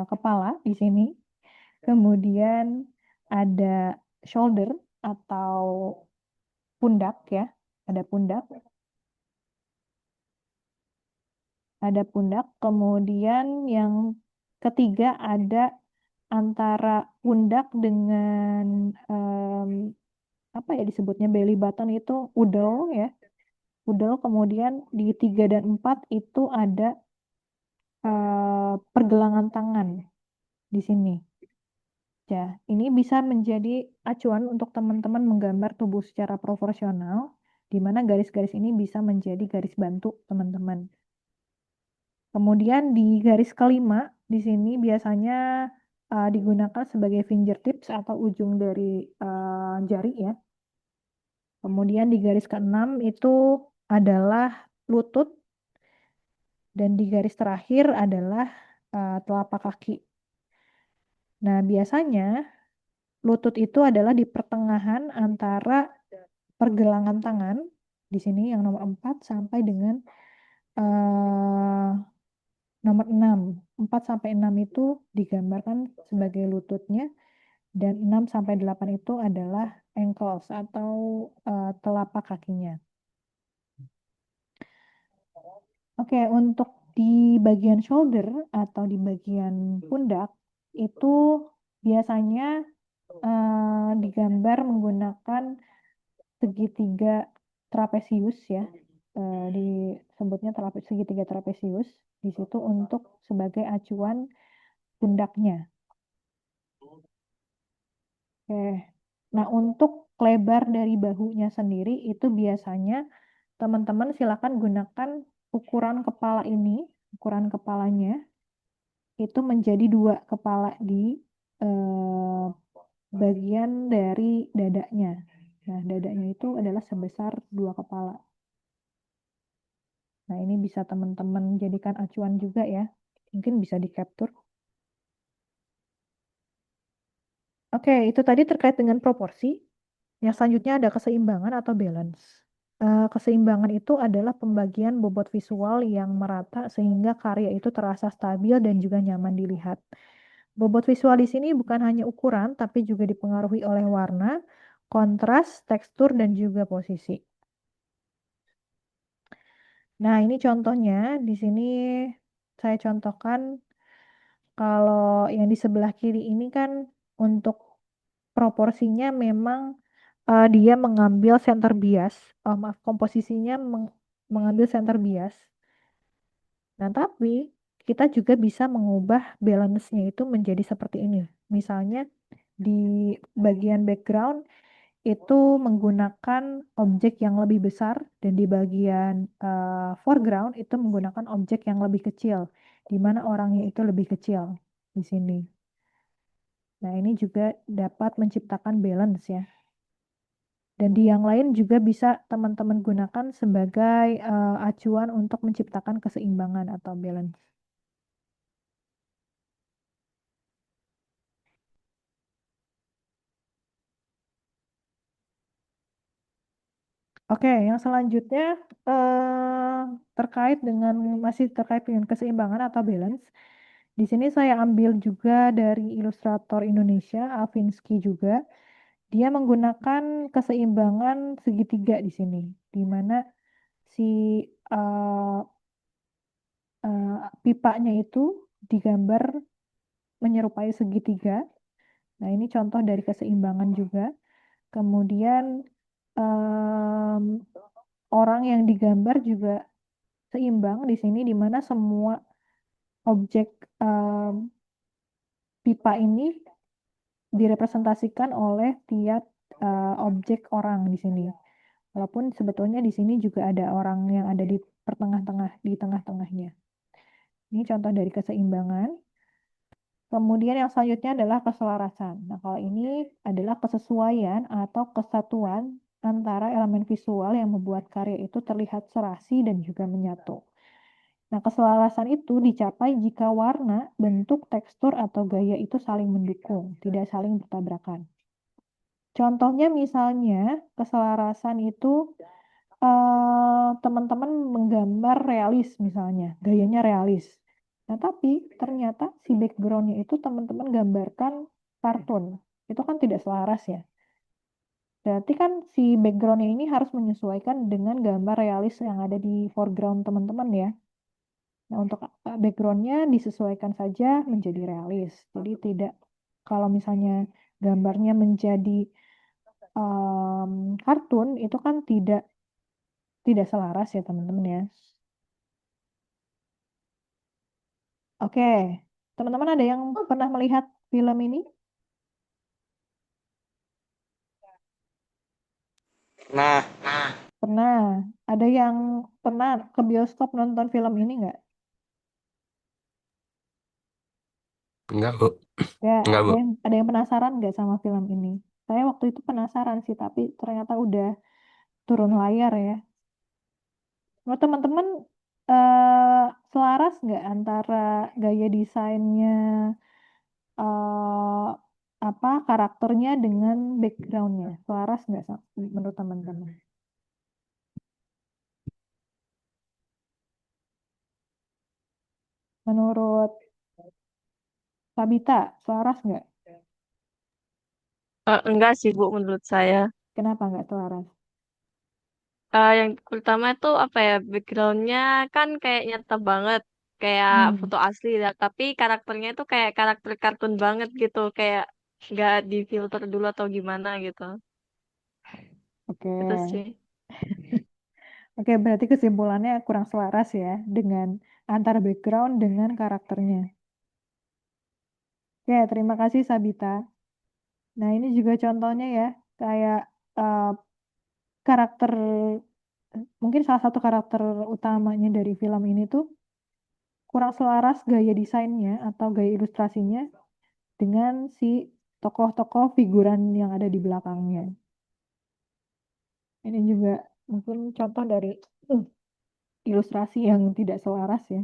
kepala di sini, kemudian ada shoulder atau pundak ya, ada pundak, kemudian yang ketiga ada antara pundak dengan apa ya disebutnya belly button itu udel ya, udel. Kemudian di 3 dan 4 itu ada pergelangan tangan di sini. Ya, ini bisa menjadi acuan untuk teman-teman menggambar tubuh secara proporsional, di mana garis-garis ini bisa menjadi garis bantu teman-teman. Kemudian di garis kelima, di sini biasanya digunakan sebagai fingertips atau ujung dari jari ya. Kemudian di garis keenam itu adalah lutut, dan di garis terakhir adalah telapak kaki. Nah, biasanya lutut itu adalah di pertengahan antara pergelangan tangan, di sini yang nomor 4 sampai dengan nomor 6. 4 sampai 6 itu digambarkan sebagai lututnya, dan 6 sampai 8 itu adalah ankles atau telapak kakinya. Oke, untuk di bagian shoulder atau di bagian pundak itu biasanya digambar menggunakan segitiga trapesius ya, disebutnya segitiga trapesius di situ untuk sebagai acuan pundaknya. Oke, nah untuk lebar dari bahunya sendiri itu biasanya teman-teman silakan gunakan ukuran kepala ini, ukuran kepalanya itu menjadi 2 kepala di bagian dari dadanya. Nah, dadanya itu adalah sebesar 2 kepala. Nah, ini bisa teman-teman jadikan acuan juga ya. Mungkin bisa di-capture. Oke, itu tadi terkait dengan proporsi. Yang selanjutnya ada keseimbangan atau balance. Keseimbangan itu adalah pembagian bobot visual yang merata sehingga karya itu terasa stabil dan juga nyaman dilihat. Bobot visual di sini bukan hanya ukuran, tapi juga dipengaruhi oleh warna, kontras, tekstur, dan juga posisi. Nah, ini contohnya. Di sini saya contohkan kalau yang di sebelah kiri ini kan untuk proporsinya memang dia mengambil center bias. Oh, maaf, komposisinya mengambil center bias. Nah, tapi kita juga bisa mengubah balance-nya itu menjadi seperti ini. Misalnya di bagian background itu menggunakan objek yang lebih besar dan di bagian foreground itu menggunakan objek yang lebih kecil, di mana orangnya itu lebih kecil di sini. Nah, ini juga dapat menciptakan balance ya. Dan di yang lain juga bisa teman-teman gunakan sebagai acuan untuk menciptakan keseimbangan atau balance. Oke, yang selanjutnya masih terkait dengan keseimbangan atau balance. Di sini saya ambil juga dari ilustrator Indonesia, Alvinsky juga. Dia menggunakan keseimbangan segitiga di sini, di mana si eh, pipanya itu digambar menyerupai segitiga. Nah, ini contoh dari keseimbangan juga. Kemudian em, orang yang digambar juga seimbang di sini, di mana semua objek em, pipa ini direpresentasikan oleh tiap objek orang di sini. Walaupun sebetulnya di sini juga ada orang yang ada di pertengah-tengah, di tengah-tengahnya. Ini contoh dari keseimbangan. Kemudian yang selanjutnya adalah keselarasan. Nah, kalau ini adalah kesesuaian atau kesatuan antara elemen visual yang membuat karya itu terlihat serasi dan juga menyatu. Nah, keselarasan itu dicapai jika warna, bentuk, tekstur, atau gaya itu saling mendukung, tidak saling bertabrakan. Contohnya misalnya keselarasan itu teman-teman menggambar realis misalnya, gayanya realis. Nah, tapi ternyata si backgroundnya itu teman-teman gambarkan kartun. Itu kan tidak selaras ya. Berarti kan si backgroundnya ini harus menyesuaikan dengan gambar realis yang ada di foreground teman-teman ya. Nah, untuk backgroundnya disesuaikan saja menjadi realis. Jadi tidak, kalau misalnya gambarnya menjadi kartun, itu kan tidak selaras ya teman-teman ya. Oke, teman-teman ada yang pernah melihat film ini? Nah, Pernah. Ada yang pernah ke bioskop nonton film ini nggak? Enggak, Bu. Ya, Enggak, Bu. ada yang penasaran nggak sama film ini? Saya waktu itu penasaran sih, tapi ternyata udah turun layar ya. Menurut teman-teman selaras nggak antara gaya desainnya, eh apa karakternya dengan backgroundnya? Selaras nggak menurut teman-teman? Menurut Sabita, selaras nggak? Enggak sih Bu menurut saya. Kenapa nggak selaras? Yang pertama itu apa ya, backgroundnya kan kayak nyata banget, kayak Hmm, foto asli ya, tapi karakternya itu kayak karakter kartun banget gitu, kayak nggak difilter dulu atau gimana gitu. oke. Itu sih. Oke, berarti kesimpulannya kurang selaras ya dengan antara background dengan karakternya. Oke, terima kasih Sabita. Nah, ini juga contohnya ya, kayak eh, karakter, mungkin salah satu karakter utamanya dari film ini tuh kurang selaras gaya desainnya atau gaya ilustrasinya dengan si tokoh-tokoh figuran yang ada di belakangnya. Ini juga mungkin contoh dari ilustrasi yang tidak selaras ya.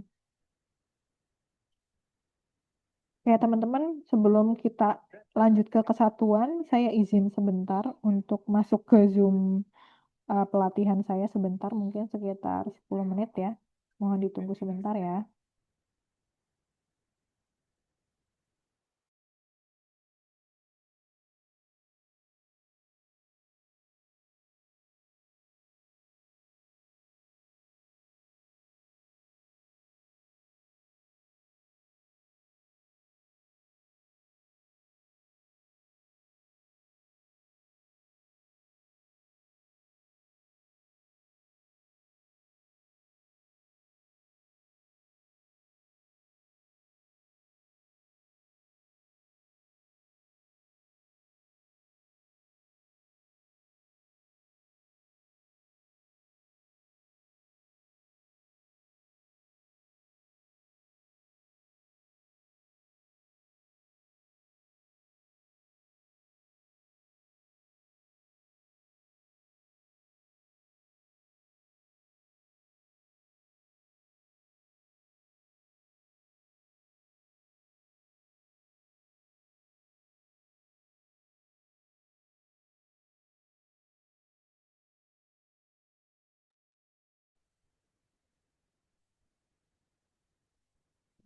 Oke, teman-teman, sebelum kita lanjut ke kesatuan, saya izin sebentar untuk masuk ke Zoom pelatihan saya sebentar, mungkin sekitar 10 menit ya. Mohon ditunggu sebentar ya.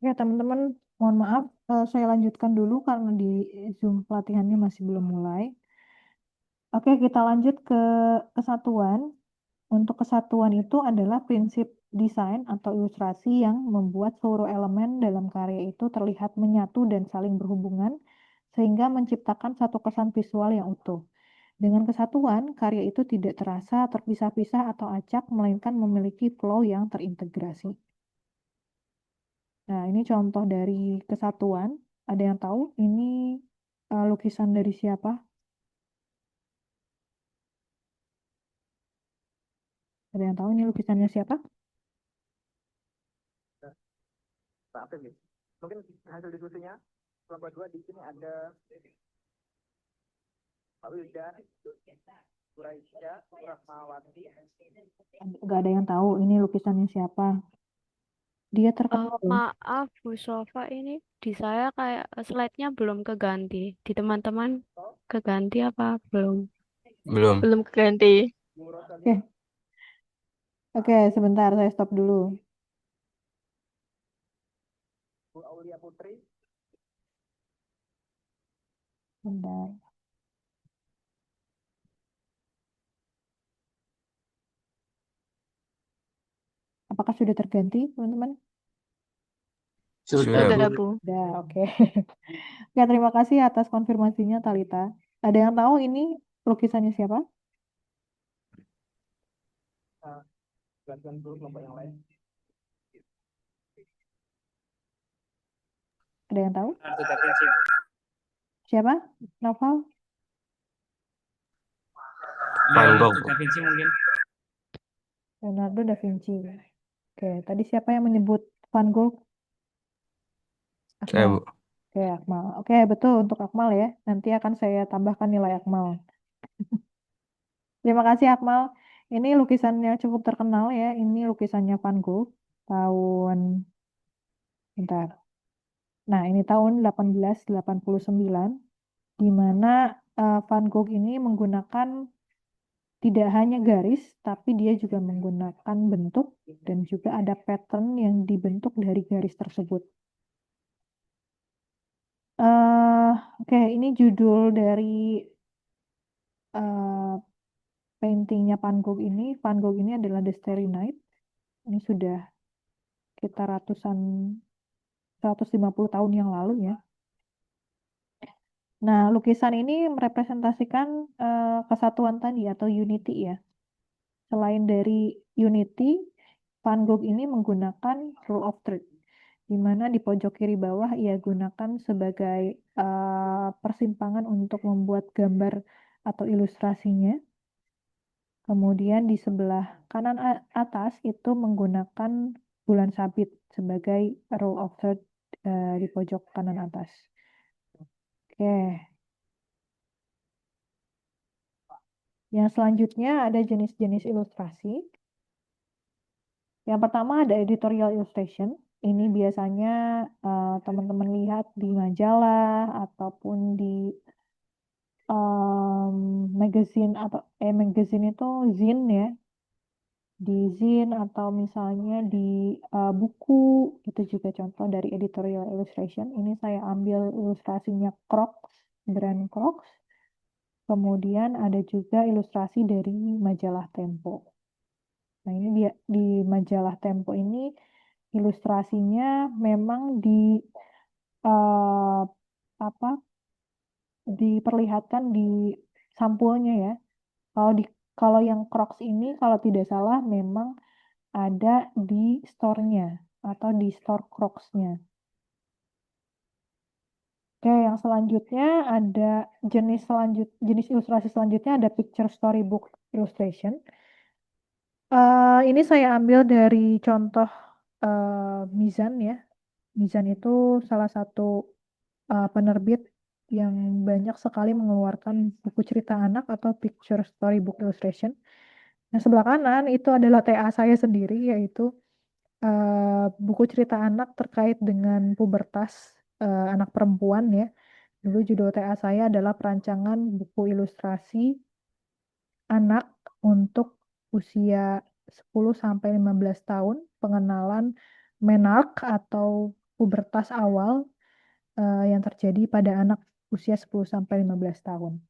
Oke, teman-teman, mohon maaf, saya lanjutkan dulu karena di Zoom pelatihannya masih belum mulai. Oke, kita lanjut ke kesatuan. Untuk kesatuan itu adalah prinsip desain atau ilustrasi yang membuat seluruh elemen dalam karya itu terlihat menyatu dan saling berhubungan, sehingga menciptakan satu kesan visual yang utuh. Dengan kesatuan, karya itu tidak terasa terpisah-pisah atau acak, melainkan memiliki flow yang terintegrasi. Nah, ini contoh dari kesatuan. Ada yang tahu ini lukisan dari siapa? Ada yang tahu ini lukisannya siapa? Pak Afif nih. Mungkin hasil diskusinya kelompok 2 di sini ada Pak Wildan, Quraisya, Rahmawati. Nggak ada yang tahu ini lukisannya siapa. Dia terkenal loh. Maaf Bu Sofa, ini di saya kayak slide-nya belum keganti. Di teman-teman keganti apa belum? Belum. Belum keganti. Oke. Oke, sebentar saya stop dulu. Bu Aulia Putri. Bentar. Apakah sudah terganti, teman-teman? Sudah, Sudah, Bu. Bu. Sudah, oke. Oke, terima kasih atas konfirmasinya, Talita. Ada yang tahu ini lukisannya siapa? Gantian dulu kelompok yang lain. Ada yang tahu? Siapa? Novel? Van Gogh. Leonardo da Vinci. Oke, tadi siapa yang menyebut Van Gogh? Saya, Akmal. Bu. Oke, Akmal. Oke, betul untuk Akmal ya. Nanti akan saya tambahkan nilai Akmal. Terima kasih Akmal. Ini lukisannya cukup terkenal ya. Ini lukisannya Van Gogh tahun bentar. Nah, ini tahun 1889 di mana Van Gogh ini menggunakan tidak hanya garis, tapi dia juga menggunakan bentuk dan juga ada pattern yang dibentuk dari garis tersebut. Oke, ini judul dari eh, paintingnya Van Gogh ini. Van Gogh ini adalah The Starry Night. Ini sudah kita 150 tahun yang lalu ya. Nah, lukisan ini merepresentasikan kesatuan tadi atau unity ya. Selain dari unity, Van Gogh ini menggunakan rule of third, di mana di pojok kiri bawah ia gunakan sebagai persimpangan untuk membuat gambar atau ilustrasinya. Kemudian di sebelah kanan atas itu menggunakan bulan sabit sebagai rule of third di pojok kanan atas. Oke. Yang selanjutnya ada jenis-jenis ilustrasi. Yang pertama ada editorial illustration. Ini biasanya teman-teman lihat di majalah ataupun di magazine atau magazine itu zine ya, di zine atau misalnya di buku, itu juga contoh dari editorial illustration. Ini saya ambil ilustrasinya Crocs, brand Crocs. Kemudian ada juga ilustrasi dari majalah Tempo. Nah, ini dia di majalah Tempo ini ilustrasinya memang eh, apa diperlihatkan di sampulnya ya. Kalau di kalau yang Crocs ini kalau tidak salah memang ada di store-nya atau di store Crocs-nya. Oke, yang selanjutnya ada jenis ilustrasi selanjutnya ada picture storybook illustration. Ini saya ambil dari contoh Mizan ya. Mizan itu salah satu penerbit yang banyak sekali mengeluarkan buku cerita anak atau picture storybook illustration. Nah, sebelah kanan itu adalah TA saya sendiri, yaitu buku cerita anak terkait dengan pubertas anak perempuan ya. Dulu judul TA saya adalah perancangan buku ilustrasi anak untuk usia 10 sampai 15 tahun, pengenalan menark atau pubertas awal yang terjadi pada anak usia 10 sampai 15 tahun.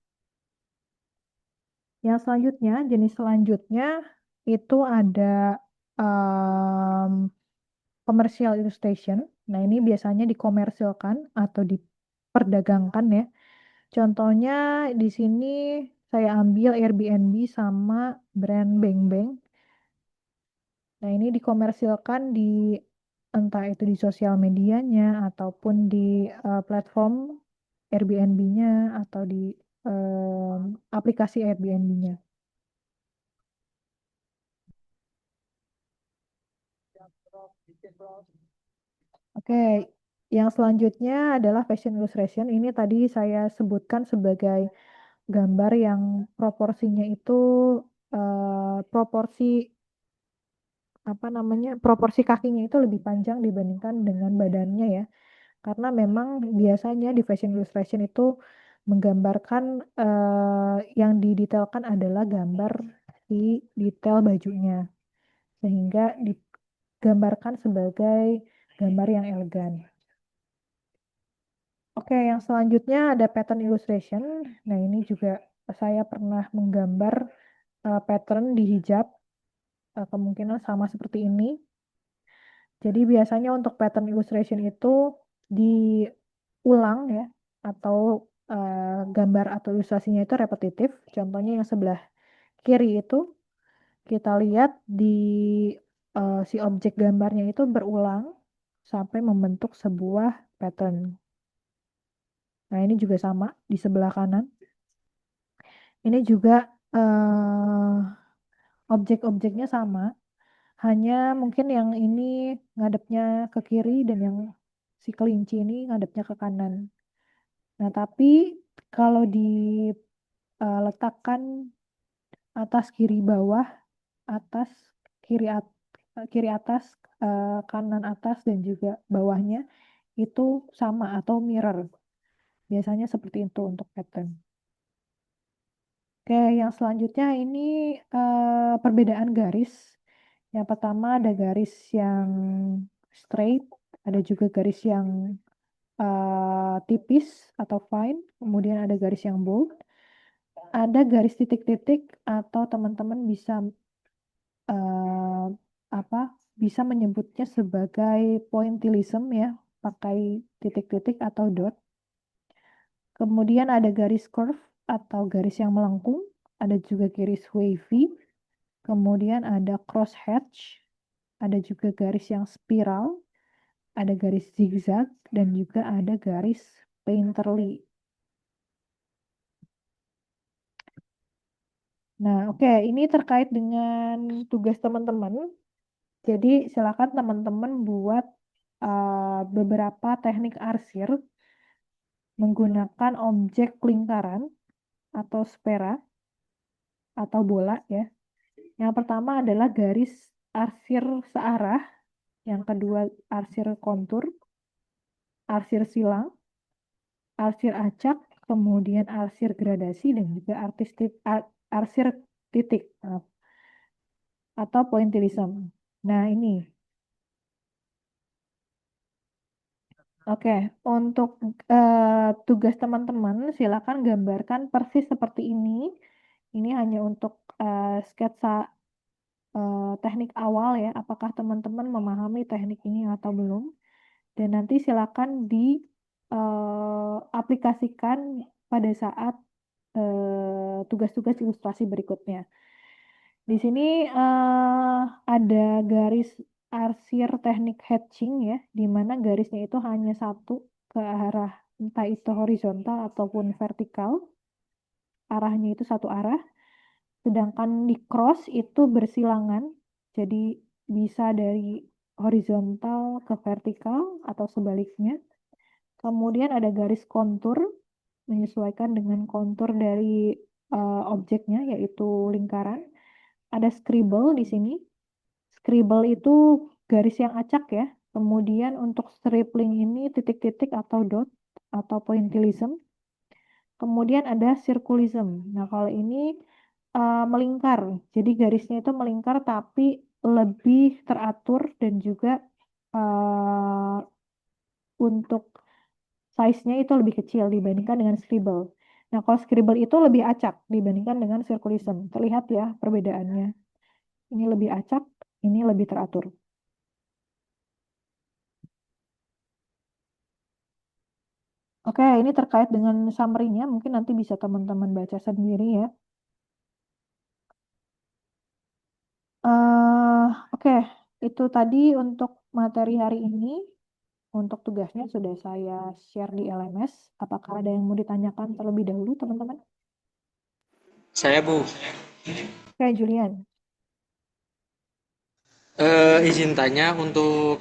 Yang selanjutnya, jenis selanjutnya itu ada commercial illustration. Nah, ini biasanya dikomersilkan atau diperdagangkan ya. Contohnya di sini saya ambil Airbnb sama brand Bang Bang. Nah, ini dikomersilkan di entah itu di sosial medianya ataupun di platform Airbnb-nya atau di aplikasi Airbnb-nya. Oke, yang selanjutnya adalah fashion illustration. Ini tadi saya sebutkan sebagai gambar yang proporsinya itu proporsi proporsi kakinya itu lebih panjang dibandingkan dengan badannya ya. Karena memang biasanya di fashion illustration itu menggambarkan yang didetailkan adalah gambar di detail bajunya. Sehingga digambarkan sebagai gambar yang elegan. Oke, yang selanjutnya ada pattern illustration. Nah, ini juga saya pernah menggambar pattern di hijab. Kemungkinan sama seperti ini. Jadi biasanya untuk pattern illustration itu diulang ya, atau gambar atau ilustrasinya itu repetitif. Contohnya yang sebelah kiri itu kita lihat di si objek gambarnya itu berulang sampai membentuk sebuah pattern. Nah, ini juga sama di sebelah kanan. Ini juga objek-objeknya sama, hanya mungkin yang ini ngadepnya ke kiri dan yang si kelinci ini ngadepnya ke kanan. Nah, tapi kalau diletakkan atas kiri bawah, atas kiri kiri atas, kanan atas dan juga bawahnya itu sama atau mirror. Biasanya seperti itu untuk pattern. Oke, yang selanjutnya ini perbedaan garis. Yang pertama ada garis yang straight, ada juga garis yang tipis atau fine, kemudian ada garis yang bold, ada garis titik-titik atau teman-teman bisa uh, apa bisa menyebutnya sebagai pointillism ya, pakai titik-titik atau dot. Kemudian ada garis curve atau garis yang melengkung, ada juga garis wavy, kemudian ada cross hatch, ada juga garis yang spiral, ada garis zigzag, dan juga ada garis painterly. Nah, oke, ini terkait dengan tugas teman-teman. Jadi, silakan teman-teman buat beberapa teknik arsir menggunakan objek lingkaran atau sfera atau bola ya. Yang pertama adalah garis arsir searah, yang kedua arsir kontur, arsir silang, arsir acak, kemudian arsir gradasi, dan juga arsir titik, maaf, atau pointillism. Nah, ini. Oke, untuk tugas teman-teman, silakan gambarkan persis seperti ini. Ini hanya untuk sketsa teknik awal ya. Apakah teman-teman memahami teknik ini atau belum? Dan nanti silakan diaplikasikan pada saat tugas-tugas ilustrasi berikutnya. Di sini ada garis arsir teknik hatching ya, di mana garisnya itu hanya satu ke arah entah itu horizontal ataupun vertikal. Arahnya itu satu arah, sedangkan di cross itu bersilangan, jadi bisa dari horizontal ke vertikal atau sebaliknya. Kemudian ada garis kontur menyesuaikan dengan kontur dari objeknya yaitu lingkaran. Ada scribble di sini. Scribble itu garis yang acak ya. Kemudian untuk stripling ini titik-titik atau dot atau pointillism. Kemudian ada circulism. Nah, kalau ini melingkar. Jadi garisnya itu melingkar tapi lebih teratur dan juga untuk size-nya itu lebih kecil dibandingkan dengan scribble. Nah, kalau scribble itu lebih acak dibandingkan dengan circulism. Terlihat ya perbedaannya. Ini lebih acak, ini lebih teratur. Oke, ini terkait dengan summary-nya. Mungkin nanti bisa teman-teman baca sendiri ya. Oke, itu tadi untuk materi hari ini. Untuk tugasnya sudah saya share di LMS. Apakah ada yang mau ditanyakan terlebih dahulu, teman-teman? Saya Bu, Oke, Julian. izin tanya untuk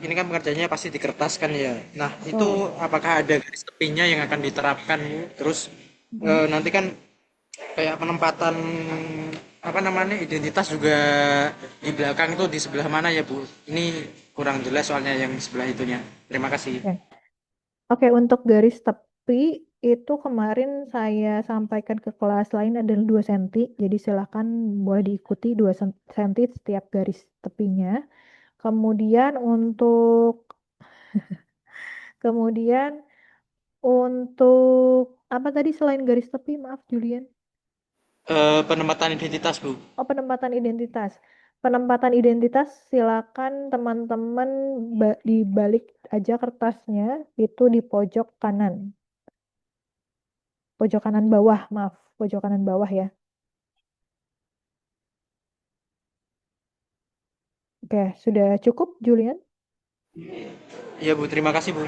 ini kan pengerjaannya pasti di kertas kan ya. Nah, itu Betul. apakah ada garis tepinya yang akan diterapkan Bu? Terus Mhm. nanti kan kayak penempatan apa namanya identitas juga di belakang itu di sebelah mana ya Bu? Ini kurang jelas soalnya yang di sebelah itunya. Terima kasih. Oke. Oke, untuk garis tepi itu kemarin saya sampaikan ke kelas lain adalah 2 cm. Jadi silakan boleh diikuti 2 cm setiap garis tepinya. Kemudian kemudian untuk apa tadi selain garis tepi? Maaf, Julian. Penempatan identitas Bu. Oh, penempatan identitas. Penempatan identitas silakan teman-teman dibalik aja kertasnya itu di pojok kanan. Pojok kanan bawah, maaf. Pojok kanan bawah ya. Oke, sudah cukup, Julian? Iya Bu, terima kasih Bu.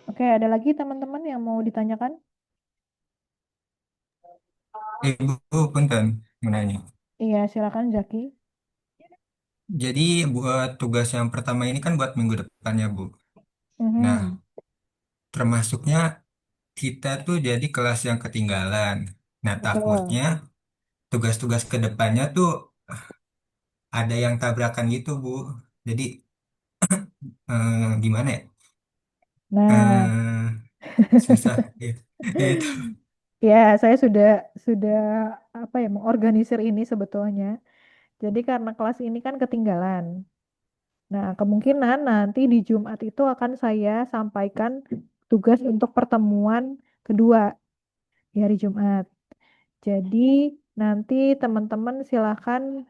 Oke, ada lagi teman-teman yang mau ditanyakan? Ibu, punten, mau nanya. Iya, silakan Zaki. Jadi buat tugas yang pertama ini kan buat minggu depan ya, Bu. Nah, Mhm, termasuknya kita tuh jadi kelas yang ketinggalan. Nah, betul. takutnya tugas-tugas ke depannya tuh ada yang tabrakan gitu, Bu. Jadi gimana ya? Nah, Eh, susah gitu. Itu. ya saya sudah apa ya mengorganisir ini sebetulnya. Jadi karena kelas ini kan ketinggalan. Nah, kemungkinan nanti di Jumat itu akan saya sampaikan tugas untuk pertemuan kedua di hari Jumat. Jadi nanti teman-teman silahkan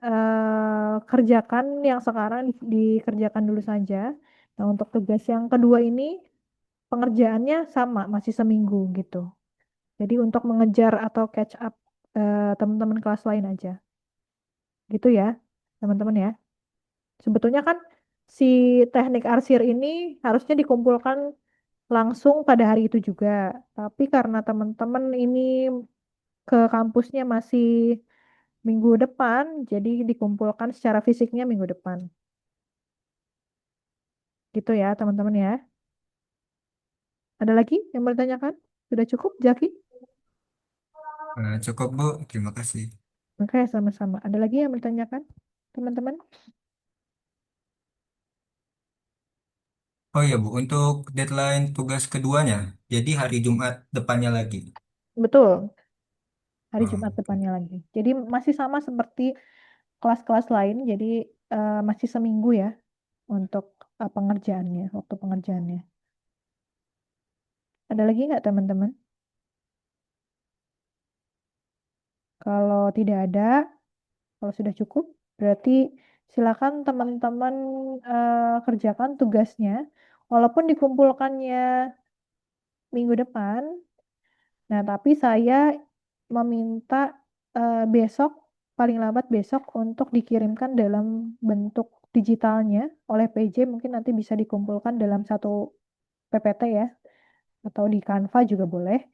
kerjakan yang sekarang dikerjakan dulu saja. Nah, untuk tugas yang kedua ini pengerjaannya sama, masih seminggu gitu. Jadi untuk mengejar atau catch up teman-teman kelas lain aja. Gitu ya, teman-teman ya. Sebetulnya kan si teknik arsir ini harusnya dikumpulkan langsung pada hari itu juga. Tapi karena teman-teman ini ke kampusnya masih minggu depan, jadi dikumpulkan secara fisiknya minggu depan. Gitu ya, teman-teman ya. Ada lagi yang mau ditanyakan? Sudah cukup, Jaki? Cukup, Bu. Terima kasih. Oke, sama-sama. Ada lagi yang mau ditanyakan, teman-teman? Oh iya Bu, untuk deadline tugas keduanya, jadi hari Jumat depannya lagi. Betul, hari Oh, Jumat oke. depannya lagi. Jadi masih sama seperti kelas-kelas lain, jadi masih seminggu ya untuk pengerjaannya, waktu pengerjaannya. Ada lagi nggak teman-teman? Kalau tidak ada, kalau sudah cukup, berarti silakan teman-teman kerjakan tugasnya. Walaupun dikumpulkannya minggu depan, nah tapi saya meminta besok, paling lambat besok untuk dikirimkan dalam bentuk digitalnya oleh PJ. Mungkin nanti bisa dikumpulkan dalam satu PPT ya, atau di Canva juga boleh.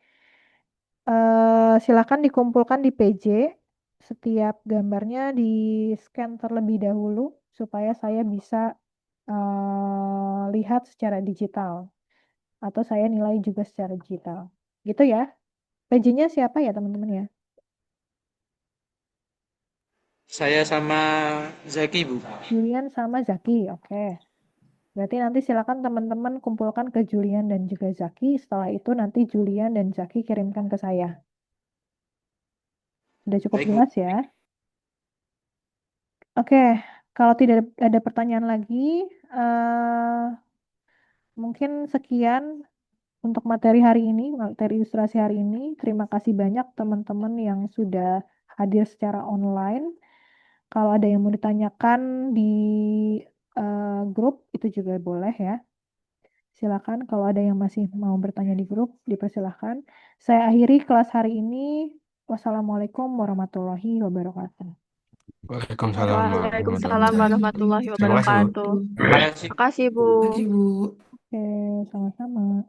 Silakan dikumpulkan di PJ. Setiap gambarnya di scan terlebih dahulu supaya saya bisa lihat secara digital atau saya nilai juga secara digital. Gitu ya. PJ-nya siapa ya teman-teman ya? Saya sama Zaki, Bu. Julian sama Zaki. Oke. Berarti nanti silakan teman-teman kumpulkan ke Julian dan juga Zaki. Setelah itu nanti Julian dan Zaki kirimkan ke saya. Sudah cukup Baik, Bu. jelas ya? Oke, kalau tidak ada pertanyaan lagi, eh, mungkin sekian untuk materi hari ini, materi ilustrasi hari ini. Terima kasih banyak teman-teman yang sudah hadir secara online. Kalau ada yang mau ditanyakan di grup, itu juga boleh ya. Silakan kalau ada yang masih mau bertanya di grup, dipersilahkan. Saya akhiri kelas hari ini. Wassalamualaikum warahmatullahi wabarakatuh. Waalaikumsalam warahmatullahi Waalaikumsalam wabarakatuh. warahmatullahi Terima kasih, Bu. wabarakatuh. Terima kasih. Makasih, Bu. Oke, sama-sama.